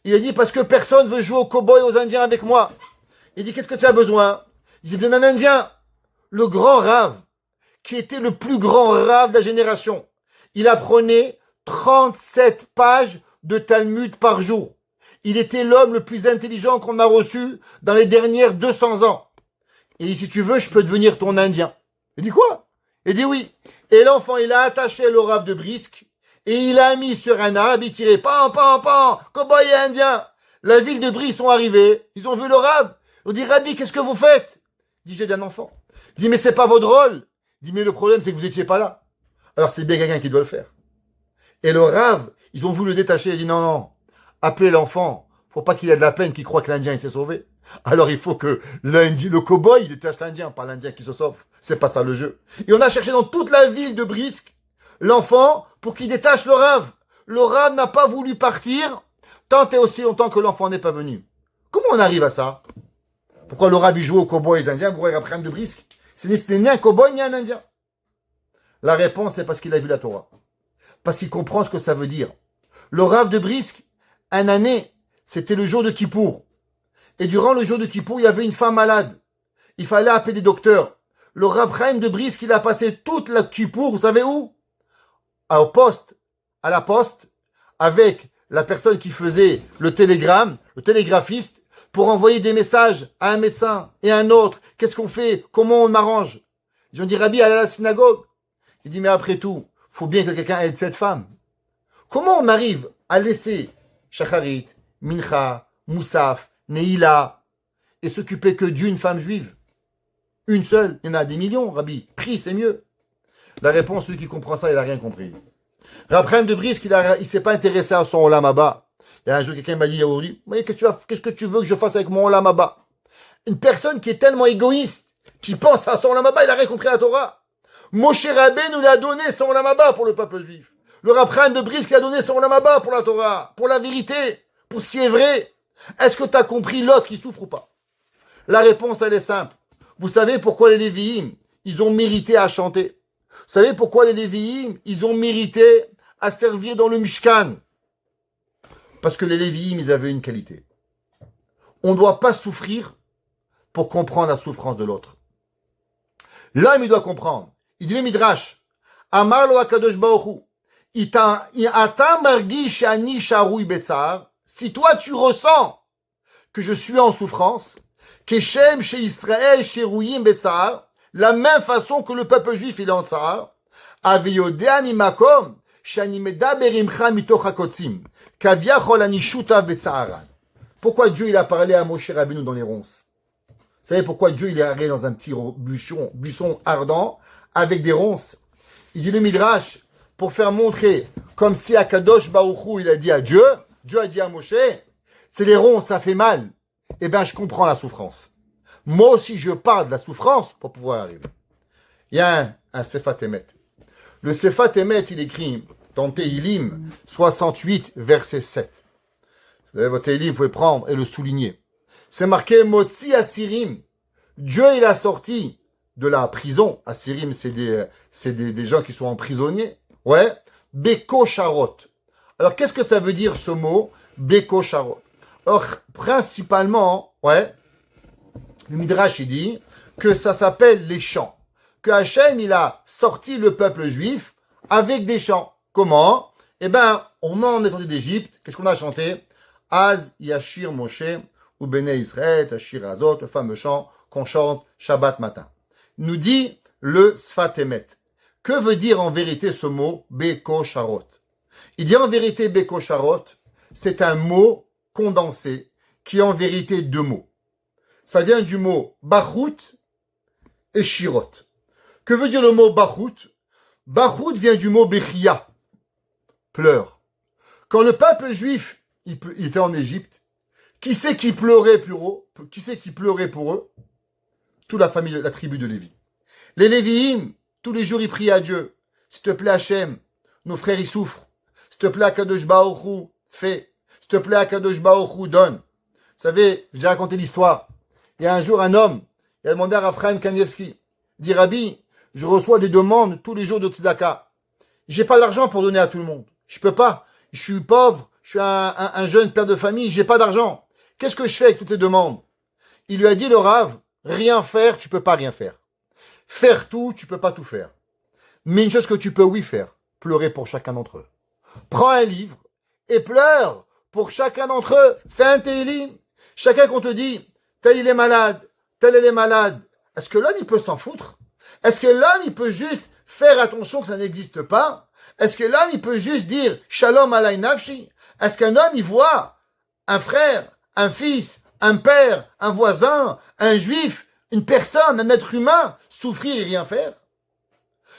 Il a dit, parce que personne veut jouer aux cow-boys, aux Indiens avec moi. Il dit, qu'est-ce que tu as besoin? Il dit, bien un Indien. Le grand Rav, qui était le plus grand Rav de la génération. Il apprenait 37 pages de Talmud par jour. Il était l'homme le plus intelligent qu'on a reçu dans les dernières 200 ans. Et il dit, si tu veux, je peux devenir ton Indien. Il dit, quoi? Il dit, oui. Et l'enfant, il a attaché le Rav de Brisk et il a mis sur un arbre, il tirait, pan, pan, pan, cow-boy et Indien. La ville de Brisk sont arrivés, ils ont vu le Rav. On dit, Rabbi, qu'est-ce que vous faites? Il dit, j'ai un enfant. Il dit, mais c'est pas votre rôle. Il dit, mais le problème, c'est que vous étiez pas là. Alors c'est bien quelqu'un qui doit le faire. Et le Rav, ils ont voulu le détacher. Il dit, non, non, appelez l'enfant. Faut pas qu'il ait de la peine, qu'il croit que l'Indien, il s'est sauvé. Alors il faut que le cow-boy, il détache l'Indien, pas l'Indien qui se sauve. C'est pas ça le jeu. Et on a cherché dans toute la ville de Brisk l'enfant pour qu'il détache le Rav. Le Rav n'a pas voulu partir tant et aussi longtemps que l'enfant n'est pas venu. Comment on arrive à ça? Pourquoi le Rav il joue aux cow-boys indiens pour après de Brisk? Ce n'est ni un cow-boy ni un Indien. La réponse c'est parce qu'il a vu la Torah. Parce qu'il comprend ce que ça veut dire. Le Rav de Brisk, un année, c'était le jour de Kippour. Et durant le jour de Kippour, il y avait une femme malade. Il fallait appeler des docteurs. Le Rav Chaim de Brisk, il a passé toute la Kippour, vous savez où? Au poste, à la poste, avec la personne qui faisait le télégramme, le télégraphiste, pour envoyer des messages à un médecin et à un autre. Qu'est-ce qu'on fait? Comment on m'arrange? Ils ont dit, Rabbi, allez à la synagogue. Il dit, mais après tout, faut bien que quelqu'un aide cette femme. Comment on arrive à laisser Shacharit, Mincha, Moussaf, Neila, et s'occuper que d'une femme juive? Une seule, il y en a des millions, Rabbi. Prie, c'est mieux. La réponse, celui qui comprend ça, il n'a rien compris. Rav Chaim de Brisk, il ne s'est pas intéressé à son Olam Haba. Il y a un jour, quelqu'un m'a dit aujourd'hui, qu'est-ce que tu veux que je fasse avec mon Olam Haba? Une personne qui est tellement égoïste, qui pense à son Olam Haba, il n'a rien compris à la Torah. Moshe Rabbeinu lui a donné son Olam Haba pour le peuple juif. Le Rav Chaim de Brisk lui a donné son Olam Haba pour la Torah, pour la vérité, pour ce qui est vrai. Est-ce que tu as compris l'autre qui souffre ou pas? La réponse, elle est simple. Vous savez pourquoi les Lévi'im, ils ont mérité à chanter? Vous savez pourquoi les Lévi'im, ils ont mérité à servir dans le Mishkan? Parce que les Lévi'im, ils avaient une qualité. On ne doit pas souffrir pour comprendre la souffrance de l'autre. L'homme, il doit comprendre. Il dit le Midrash, Amar lo HaKadosh Baruch Hu, Ata margish ani sharouy betzar, si toi tu ressens que je suis en souffrance, Keshem chez Israël, chez Rouyim betzar, la même façon que le peuple juif il est en tsar, Aviyodea mimakom, shani medaber imcha mitoch hakotzim, kaviachol ani shutav betzaran. Pourquoi Dieu il a parlé à Moshe Rabbeinu dans les ronces? Vous savez pourquoi Dieu il est arrivé dans un petit buisson ardent avec des ronces? Il dit le Midrash pour faire montrer comme si Akadosh Baruch Hu il a dit à Dieu, Dieu a dit à Moshe, c'est les ronces, ça fait mal. Eh bien, je comprends la souffrance. Moi aussi, je parle de la souffrance pour pouvoir arriver. Il y a un Sefat Emet. Le Sefat Emet, il écrit dans Tehilim 68, verset 7. Vous avez votre Tehilim, vous pouvez le prendre et le souligner. C'est marqué Motzi Asirim. Dieu, il a sorti de la prison. Asirim, c'est des gens qui sont emprisonnés. Ouais. Beko Sharot. Alors, qu'est-ce que ça veut dire ce mot? Beko Sharot. Alors, principalement, ouais, le Midrash, il dit que ça s'appelle les chants. Que Hachem, il a sorti le peuple juif avec des chants. Comment? Eh ben, on est sorti d'Égypte. Qu'est-ce qu'on a chanté? Az Yashir Moshe ou Bene Israël, Ashir Azot, le fameux chant qu'on chante Shabbat matin. Nous dit le Sfat Emet. Que veut dire en vérité ce mot Beko Sharot? Il dit en vérité Bekosharot, c'est un mot condensé qui est en vérité deux mots. Ça vient du mot Bachut et Shirot. Que veut dire le mot Bachut? Bachut vient du mot Bechia, pleure. Quand le peuple juif il était en Égypte, qui c'est qui pleurait pour eux? Qui c'est qui pleurait pour eux? Toute la famille, la tribu de Lévi. Les Lévi'im, tous les jours ils prient à Dieu. S'il te plaît Hachem, nos frères ils souffrent. S'il te plaît Akadosh Baruch Hu, fais. S'il te plaît Akadosh Baruch Hu, donne. Vous savez, j'ai raconté l'histoire. Il y a un jour un homme, il a demandé à Raphaël Kanievski, il dit Rabbi, je reçois des demandes tous les jours de tzedaka. J'ai pas d'argent pour donner à tout le monde. Je peux pas. Je suis pauvre, je suis un jeune père de famille, j'ai pas d'argent. Qu'est-ce que je fais avec toutes ces demandes? Il lui a dit le Rav, rien faire, tu peux pas rien faire. Faire tout, tu peux pas tout faire. Mais une chose que tu peux oui faire, pleurer pour chacun d'entre eux. Prends un livre et pleure pour chacun d'entre eux. Fais un télim. Chacun qu'on te dit, tel il est malade, tel il est malade. Est-ce que l'homme il peut s'en foutre? Est-ce que l'homme il peut juste faire attention que ça n'existe pas? Est-ce que l'homme il peut juste dire Shalom alay nafshi? Est-ce qu'un homme il voit un frère, un fils, un père, un voisin, un juif, une personne, un être humain souffrir et rien faire?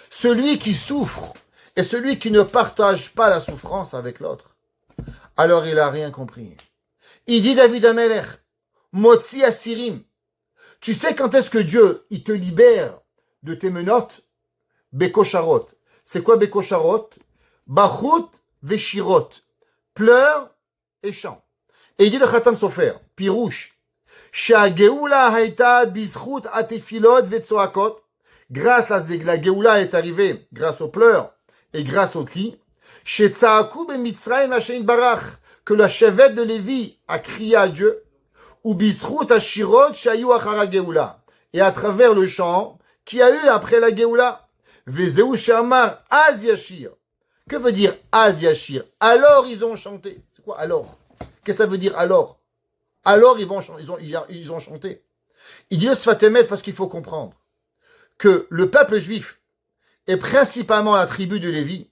Celui qui souffre et celui qui ne partage pas la souffrance avec l'autre, alors il a rien compris. Il dit David Amelech, Motzi Asirim. Tu sais quand est-ce que Dieu il te libère de tes menottes? Bekosharot. C'est quoi Bekosharot? Bachut Veshirot. Pleure et chant. Et il dit le Khatam Sofer, Pirouche, Sha'geoula haïta bizchut atefilot vetsoakot. Grâce à la Géoula est arrivée, grâce aux pleurs et grâce aux cris. Shetzaaku bemitzrayim Hashem barach. Que la chevette de Lévi a crié à Dieu. Ou bizchut ashirot shayu achara Géoula. Et à travers le chant qu'il y a eu après la Géoula. Vezeu shamar az yashir. Que veut dire az yashir? Alors ils ont chanté. C'est quoi alors? Qu'est-ce que ça veut dire alors? Alors ils ont chanté. Il dit le Sfatemet parce qu'il faut comprendre que le peuple juif et principalement la tribu de Lévi,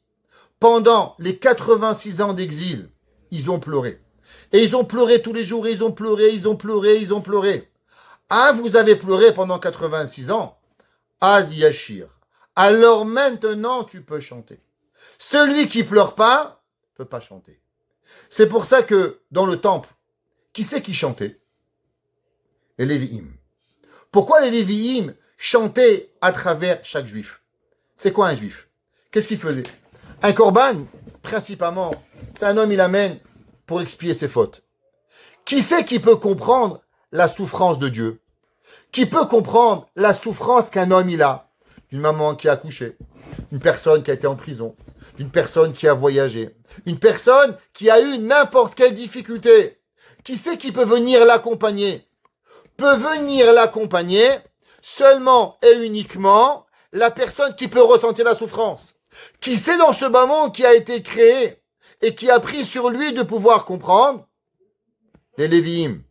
pendant les 86 ans d'exil, ils ont pleuré. Et ils ont pleuré tous les jours, ils ont pleuré, ils ont pleuré, ils ont pleuré. Ah, vous avez pleuré pendant 86 ans. Az yashir. Alors maintenant, tu peux chanter. Celui qui pleure pas, peut pas chanter. C'est pour ça que, dans le temple, qui c'est qui chantait? Les Lévi'im. Pourquoi les Lévi'im chantaient à travers chaque juif? C'est quoi un juif? Qu'est-ce qu'il faisait? Un korban, principalement, c'est un homme, il amène pour expier ses fautes. Qui c'est qui peut comprendre la souffrance de Dieu? Qui peut comprendre la souffrance qu'un homme il a? D'une maman qui a accouché, une personne qui a été en prison, une personne qui a voyagé, une personne qui a eu n'importe quelle difficulté. Qui c'est qui peut venir l'accompagner? Peut venir l'accompagner seulement et uniquement la personne qui peut ressentir la souffrance. Qui c'est dans ce bas monde qui a été créé et qui a pris sur lui de pouvoir comprendre? Les Lévi'im.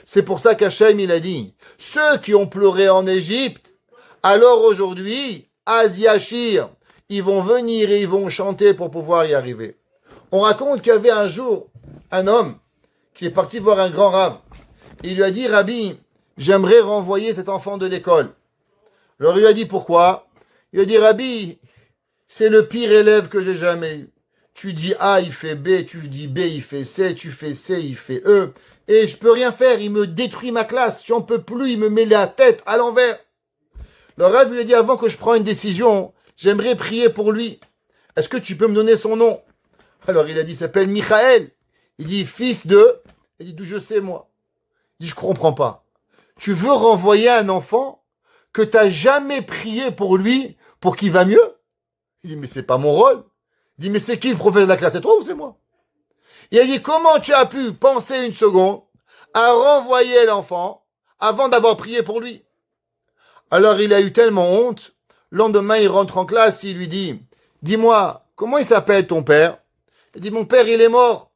C'est pour ça qu'Hachem il a dit, ceux qui ont pleuré en Égypte, alors aujourd'hui, Az Yashir, ils vont venir et ils vont chanter pour pouvoir y arriver. On raconte qu'il y avait un jour un homme qui est parti voir un grand rave. Il lui a dit, Rabbi, j'aimerais renvoyer cet enfant de l'école. Alors il lui a dit, pourquoi? Il lui a dit, Rabbi, c'est le pire élève que j'ai jamais eu. Tu dis A, il fait B, tu dis B, il fait C, tu fais C, il fait E. Et je peux rien faire, il me détruit ma classe, j'en peux plus, il me met la tête à l'envers. Le Rav lui a dit, avant que je prenne une décision, j'aimerais prier pour lui. Est-ce que tu peux me donner son nom? Alors il a dit, il s'appelle Michael. Il dit, fils de... Il dit, d'où je sais moi? Il dit, je comprends pas. Tu veux renvoyer un enfant que tu n'as jamais prié pour lui, pour qu'il va mieux? Il dit, mais c'est pas mon rôle. Il dit, mais c'est qui le professeur de la classe? C'est toi ou c'est moi? Il a dit, comment tu as pu penser une seconde à renvoyer l'enfant avant d'avoir prié pour lui? Alors il a eu tellement honte. Le lendemain, il rentre en classe, il lui dit, dis-moi, comment il s'appelle ton père? Il dit, mon père, il est mort.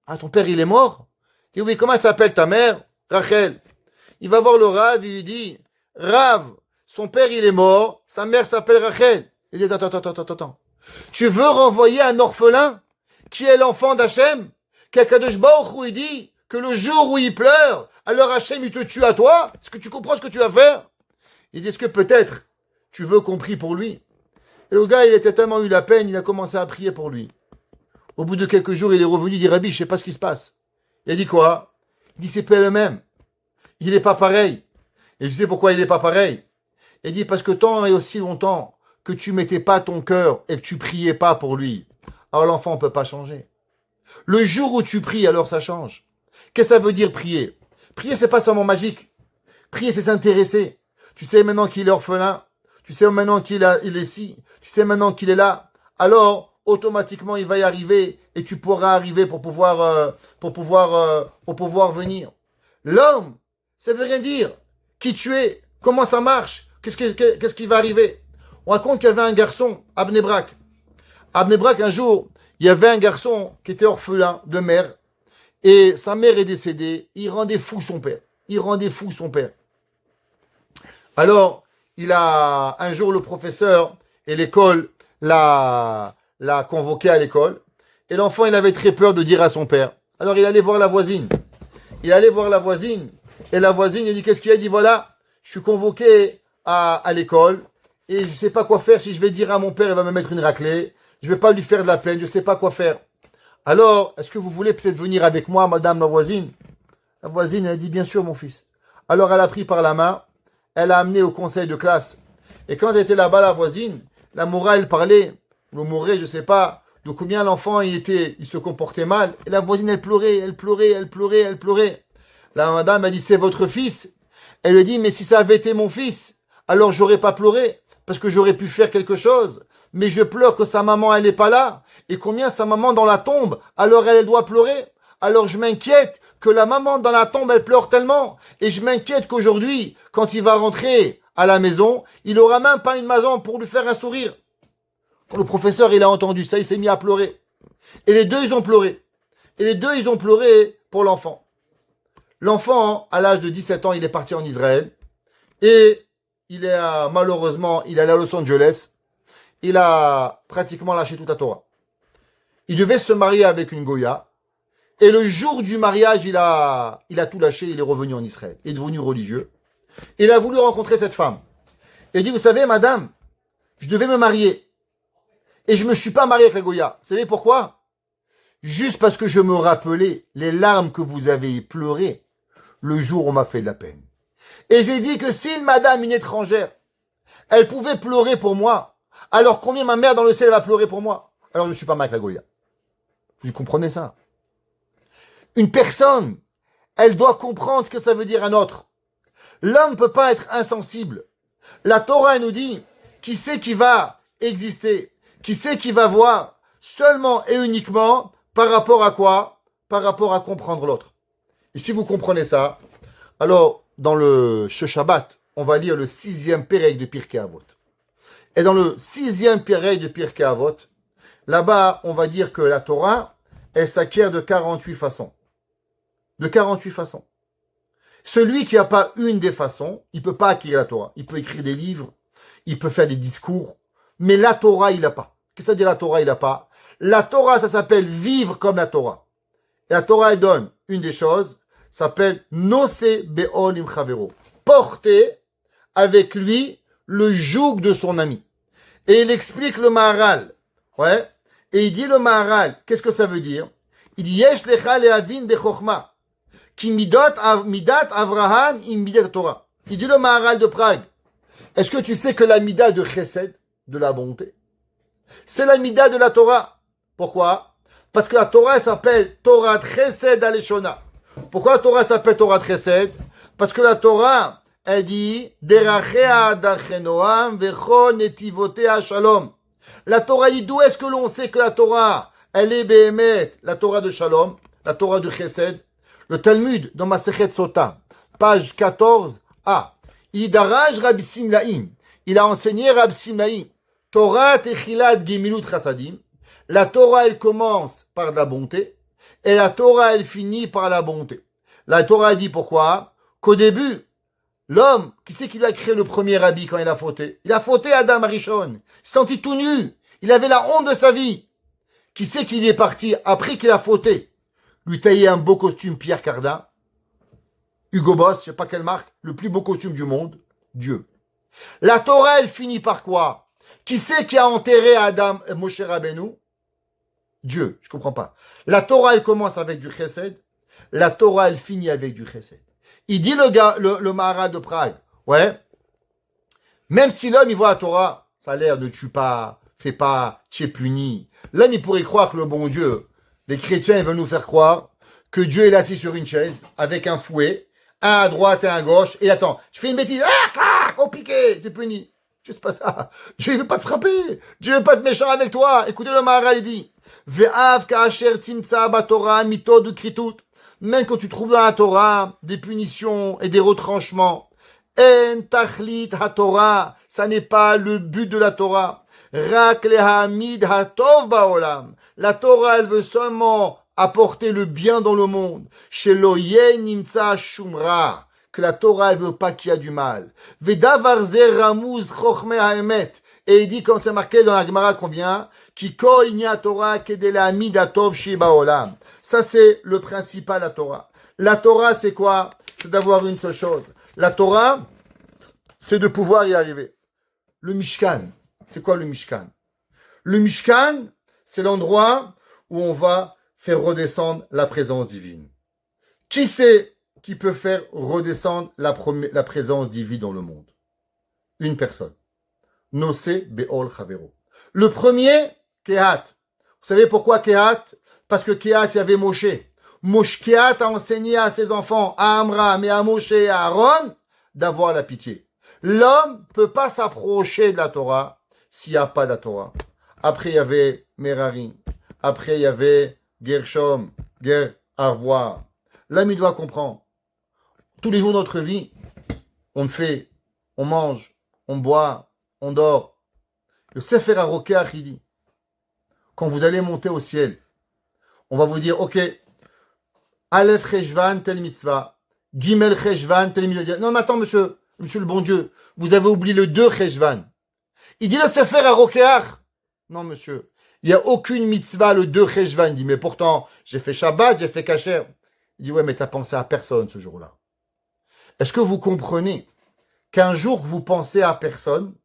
Ah, ton père, il est mort? Il dit, oui, comment s'appelle ta mère? Rachel. Il va voir le Rav, il lui dit, Rav, son père, il est mort, sa mère s'appelle Rachel. Il dit, attends. Tu veux renvoyer un orphelin qui est l'enfant d'Hachem, qu'Akadosh Baruch Hu, il dit que le jour où il pleure, alors Hachem, il te tue à toi. Est-ce que tu comprends ce que tu vas faire? Il dit, est-ce que peut-être tu veux qu'on prie pour lui? Et le gars, il était tellement eu la peine, il a commencé à prier pour lui. Au bout de quelques jours, il est revenu, il dit, Rabbi, je sais pas ce qui se passe. Il a dit quoi? Il dit, c'est pas le même. Il n'est pas pareil. Et tu sais pourquoi il n'est pas pareil? Il dit, parce que tant et aussi longtemps que tu mettais pas ton cœur et que tu priais pas pour lui, alors l'enfant ne peut pas changer. Le jour où tu pries, alors ça change. Qu'est-ce que ça veut dire prier? Prier, c'est pas seulement magique. Prier, c'est s'intéresser. Tu sais maintenant qu'il est orphelin. Tu sais maintenant qu'il est ci. Tu sais maintenant qu'il est là. Alors, automatiquement, il va y arriver et tu pourras arriver pour pouvoir venir. L'homme, ça veut rien dire. Qui tu es? Comment ça marche? Qu'est-ce qui va arriver? On raconte qu'il y avait un garçon à Bnei Brak. À Bnei Brak, un jour, il y avait un garçon qui était orphelin de mère. Et sa mère est décédée. Il rendait fou son père. Alors, un jour, le professeur et l'école l'a convoqué à l'école. Et l'enfant, il avait très peur de dire à son père. Alors, il allait voir la voisine. Et la voisine, il dit, qu'est-ce qu'il a? Il dit, voilà, je suis convoqué à l'école. Et je ne sais pas quoi faire. Si je vais dire à mon père, il va me mettre une raclée. Je ne vais pas lui faire de la peine. Je ne sais pas quoi faire. Alors, est-ce que vous voulez peut-être venir avec moi, madame la voisine? La voisine, elle a dit, bien sûr, mon fils. Alors, elle a pris par la main. Elle a amené au conseil de classe. Et quand elle était là-bas, la voisine, la morale, elle parlait. Le mourait, je ne sais pas, de combien l'enfant il se comportait mal. Et la voisine, elle pleurait. La madame a dit, c'est votre fils. Elle lui dit, mais si ça avait été mon fils, alors j'aurais pas pleuré, parce que j'aurais pu faire quelque chose. Mais je pleure que sa maman, elle n'est pas là. Et combien sa maman dans la tombe, alors elle doit pleurer. Alors je m'inquiète que la maman dans la tombe, elle pleure tellement. Et je m'inquiète qu'aujourd'hui, quand il va rentrer à la maison, il n'aura même pas une maison pour lui faire un sourire. Quand le professeur, il a entendu ça, il s'est mis à pleurer. Et les deux, ils ont pleuré. Pour l'enfant. L'enfant, à l'âge de 17 ans, il est parti en Israël. Et malheureusement, il est allé à Los Angeles. Il a pratiquement lâché toute la Torah. Il devait se marier avec une Goya. Et le jour du mariage, il a tout lâché. Il est revenu en Israël. Il est devenu religieux. Il a voulu rencontrer cette femme. Il dit, vous savez, madame, je devais me marier. Et je ne me suis pas marié avec la Goya. Vous savez pourquoi? Juste parce que je me rappelais les larmes que vous avez pleurées le jour où on m'a fait de la peine. Et j'ai dit que si une étrangère, elle pouvait pleurer pour moi, alors combien ma mère dans le ciel va pleurer pour moi? Alors je ne suis pas marié avec la Goya. Vous comprenez ça? Une personne, elle doit comprendre ce que ça veut dire un autre. L'homme ne peut pas être insensible. La Torah, elle nous dit, qui c'est qui va exister? Qui c'est qui va voir seulement et uniquement par rapport à quoi? Par rapport à comprendre l'autre. Et si vous comprenez ça, alors dans le Shabbat, on va lire le 6e Pérec de Pirkei Avot. Et dans le 6e Pérec de Pirkei Avot, là-bas, on va dire que la Torah, elle s'acquiert de 48 façons. De 48 façons. Celui qui n'a pas une des façons, il ne peut pas acquérir la Torah. Il peut écrire des livres, il peut faire des discours, mais la Torah, il n'a pas. Qu'est-ce que ça dit la Torah, il n'a pas? La Torah, ça s'appelle vivre comme la Torah. Et la Torah, elle donne une des choses, s'appelle Nosé Be'ol im Chavero. Porter avec lui le joug de son ami. Et il explique le Maharal. Ouais. Et il dit le Maharal, qu'est-ce que ça veut dire? Il dit Yesh lecha lehavin bechokhma. Ki midat Avraham im midat Torah. Il dit le Maharal de Prague. Est-ce que tu sais que la mida de Chesed, de la bonté, c'est la mida de la Torah? Pourquoi? Parce que la Torah s'appelle Torah Chesed Aleshona. Pourquoi la Torah s'appelle Torah Chesed? Parce que la Torah, elle dit Derachea dachenoam vechol netivotea shalom. La Torah dit d'où est-ce que l'on sait que la Torah, elle est Behemet, la Torah de Shalom, la Torah de Chesed? Le Talmud, dans Masechet Sota, page 14a, il daraj Rabbi Simlaim. Il a enseigné Rabbi Simlaim. Torah techilat gemilut chasadim. La Torah, elle commence par la bonté. Et la Torah, elle finit par la bonté. La Torah dit pourquoi? Qu'au début, l'homme, qui c'est qui lui a créé le premier rabbi quand il a fauté? Il a fauté Adam Arishon. Il s'est senti tout nu. Il avait la honte de sa vie. Qui c'est qui lui est parti, après qu'il a fauté, lui tailler un beau costume Pierre Cardin, Hugo Boss, je sais pas quelle marque, le plus beau costume du monde? Dieu. La Torah, elle finit par quoi? Qui c'est qui a enterré Adam, Moshe Rabbeinu? Dieu, je comprends pas. La Torah, elle commence avec du chesed. La Torah, elle finit avec du chesed. Il dit le Maharal de Prague, ouais, même si l'homme, il voit la Torah, ça a l'air de tue pas, fais pas, tu es puni. L'homme, il pourrait croire que le bon Dieu, les chrétiens, ils veulent nous faire croire que Dieu est assis sur une chaise, avec un fouet, un à droite et un à gauche, et attends, tu fais une bêtise, ah, clac, au piqué, tu es puni. C'est pas ça. Dieu ne veut pas te frapper. Dieu ne veut pas être méchant avec toi. Écoutez le Maharal, il dit, Ve'av ka'asher timtsa b'Torah mitod ukritut. Même quand tu trouves dans la Torah des punitions et des retranchements, en tachlit ha-Torah, ça n'est pas le but de la Torah. Rak lehamid hatov ba'olam. La Torah, elle veut seulement apporter le bien dans le monde. Shelo ye nimtsa shumra. Que la Torah, elle veut pas qu'il y a du mal. Vedavar ze ramuz chochmei haemet. Et il dit, comme c'est marqué dans la Gemara, combien? Ki kol inya Torah kedel hamid hatov shiba olam. Ça, c'est le principal, la Torah. La Torah, c'est quoi? C'est d'avoir une seule chose. La Torah, c'est de pouvoir y arriver. Le Mishkan, c'est quoi le Mishkan? Le Mishkan, c'est l'endroit où on va faire redescendre la présence divine. Qui c'est qui peut faire redescendre la présence divine dans le monde? Une personne. Nosé Be'ol Chavero. Le premier, Kehat. Vous savez pourquoi Kehat? Parce que Kehat, il y avait Moshe. Kehat a enseigné à ses enfants, à Amram et à Moshe et à Aaron, d'avoir la pitié. L'homme ne peut pas s'approcher de la Torah s'il n'y a pas de la Torah. Après, il y avait Merari. Après, il y avait Gershom, Ger Arvois. L'homme, il doit comprendre. Tous les jours de notre vie, on fait, on mange, on boit, on dort. Le Sefer HaRokeach, il dit, quand vous allez monter au ciel, on va vous dire, ok, Aleph Cheshvan, tel mitzvah, Gimel Cheshvan, tel mitzvah. Non, mais attends, monsieur le bon Dieu, vous avez oublié le 2 Cheshvan. Il dit le Sefer HaRokeach. Non, monsieur, il n'y a aucune mitzvah le 2 Cheshvan. Il dit, mais pourtant, j'ai fait Shabbat, j'ai fait Kasher. Il dit, ouais, mais t'as pensé à personne ce jour-là. Est-ce que vous comprenez qu'un jour que vous pensez à personne,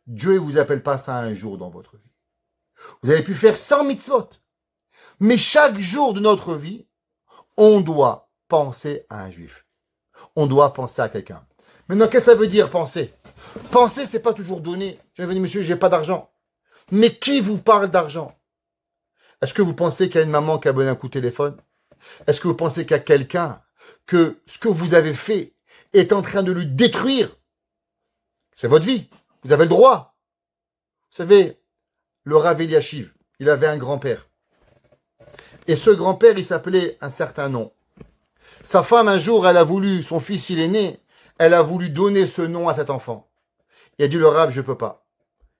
Dieu ne vous appelle pas ça un jour dans votre vie? Vous avez pu faire 100 mitzvot. Mais chaque jour de notre vie, on doit penser à un juif. On doit penser à quelqu'un. Maintenant, qu'est-ce que ça veut dire penser? Penser, c'est pas toujours donner. Je vais dire, monsieur, j'ai pas d'argent. Mais qui vous parle d'argent? Est-ce que vous pensez qu'il y a une maman qui a abonné un coup de téléphone? Est-ce que vous pensez qu'il y a quelqu'un que ce que vous avez fait est en train de le détruire? C'est votre vie. Vous avez le droit. Vous savez, le Rav Eliashiv, il avait un grand-père. Et ce grand-père, il s'appelait un certain nom. Sa femme, un jour, elle a voulu, son fils, il est né, elle a voulu donner ce nom à cet enfant. Il a dit, le Rav, je peux pas.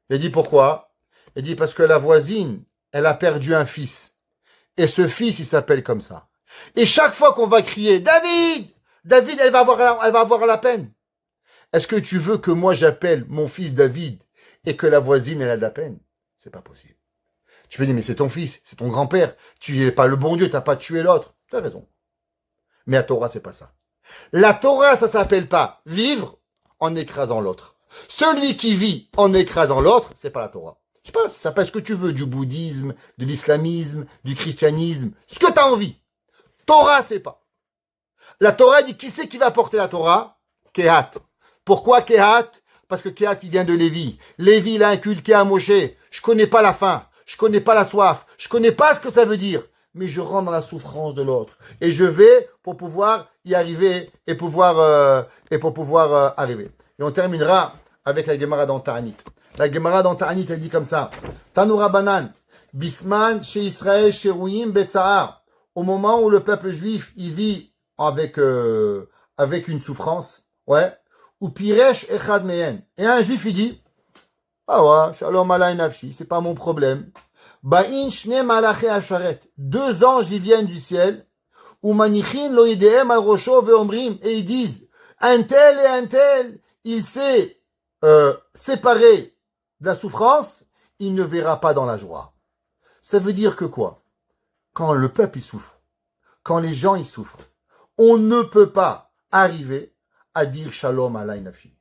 Il a dit, pourquoi? Il a dit, parce que la voisine, elle a perdu un fils. Et ce fils, il s'appelle comme ça. Et chaque fois qu'on va crier, David, David, elle va avoir la peine. Est-ce que tu veux que moi j'appelle mon fils David et que la voisine, elle a de la peine? C'est pas possible. Tu peux dire, mais c'est ton fils, c'est ton grand-père. Tu n'es pas le bon Dieu, tu n'as pas tué l'autre. Tu as raison. Mais la Torah, c'est pas ça. La Torah, ça s'appelle pas vivre en écrasant l'autre. Celui qui vit en écrasant l'autre, c'est pas la Torah. Je sais pas, ça s'appelle ce que tu veux, du bouddhisme, de l'islamisme, du christianisme, ce que tu as envie. Torah, c'est pas. La Torah dit, qui c'est qui va porter la Torah? Kehat. Pourquoi Kehat? Parce que Kehat, il vient de Lévi. Lévi, il a inculqué à Moshe. Je connais pas la faim. Je connais pas la soif. Je connais pas ce que ça veut dire. Mais je rentre dans la souffrance de l'autre. Et je vais pour pouvoir y arriver et pour pouvoir arriver. Et on terminera avec la Gemara dans Ta'anit. La Gemara dans Ta'anit, elle dit comme ça. Tanoura Banan. Bisman, chez Israël, chez Rouim, Betsahar. Au moment où le peuple juif, il vit avec une souffrance. Ouais. Ou Piresh Echad Mehen. Et un juif, il dit, ah ouais, Shalom Alay Nafshi, c'est pas mon problème. Ba'in Shne Malaché Asharet. 2 anges, ils viennent du ciel. Ou Manichin Lo Yidehem Al Rosho Veomrim. Et ils disent, un tel, il s'est séparé de la souffrance, il ne verra pas dans la joie. Ça veut dire que quoi? Quand le peuple y souffre, quand les gens y souffrent, on ne peut pas arriver à dire Shalom Alay Nafshi.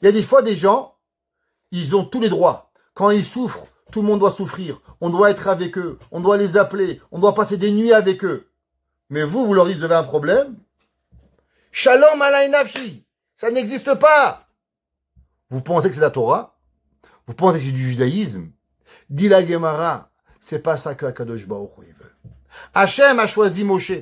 Il y a des fois des gens, ils ont tous les droits. Quand ils souffrent, tout le monde doit souffrir. On doit être avec eux, on doit les appeler, on doit passer des nuits avec eux. Mais vous leur dites, vous avez un problème? Shalom Alay Nafshi, ça n'existe pas. Vous pensez que c'est la Torah? Vous pensez que c'est du judaïsme? Dit la Gemara, c'est pas ça que Akadosh Baruch Hu veut. Hachem a choisi Moshe,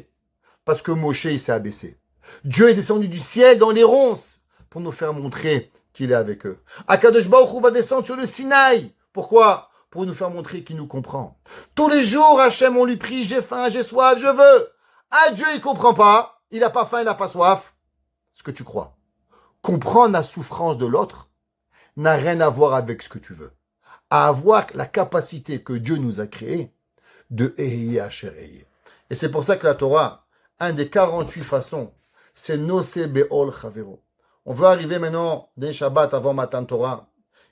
parce que Moshe il s'est abaissé. Dieu est descendu du ciel dans les ronces pour nous faire montrer qu'il est avec eux. Akadosh Baruch Hu va descendre sur le Sinaï. Pourquoi? Pour nous faire montrer qu'il nous comprend. Tous les jours, Hachem, on lui prie, j'ai faim, j'ai soif, je veux. Ah, Dieu, il comprend pas. Il n'a pas faim, il n'a pas soif. Ce que tu crois. Comprendre la souffrance de l'autre n'a rien à voir avec ce que tu veux. À avoir la capacité que Dieu nous a créée de Ehyeh Asher Ehyeh. Et c'est pour ça que la Torah, un des 48 façons, c'est Noseh Be'ol Chavero. On veut arriver maintenant d'un Shabbat avant Matan Torah.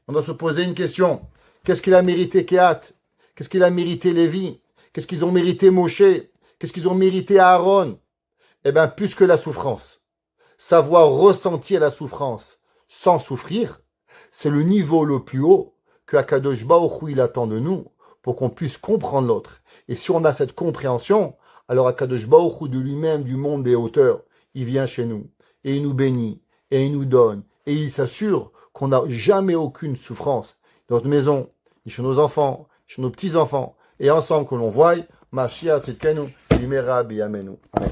On doit se poser une question. Qu'est-ce qu'il a mérité Kehat? Qu'est-ce qu'il a mérité Lévi? Qu'est-ce qu'ils ont mérité Moshe? Qu'est-ce qu'ils ont mérité Aaron? Eh bien, plus que la souffrance, savoir ressentir la souffrance sans souffrir, c'est le niveau le plus haut que Akadosh Baruch Hu il attend de nous pour qu'on puisse comprendre l'autre. Et si on a cette compréhension, alors Akadosh Baruch Hu de lui-même, du monde des hauteurs, il vient chez nous et il nous bénit et il nous donne et il s'assure qu'on n'a jamais aucune souffrance dans notre maison, ni chez nos enfants, chez nos petits-enfants, et ensemble que l'on voie, Mashiach Tzidkenu, Bimera Biyamenu. Amen.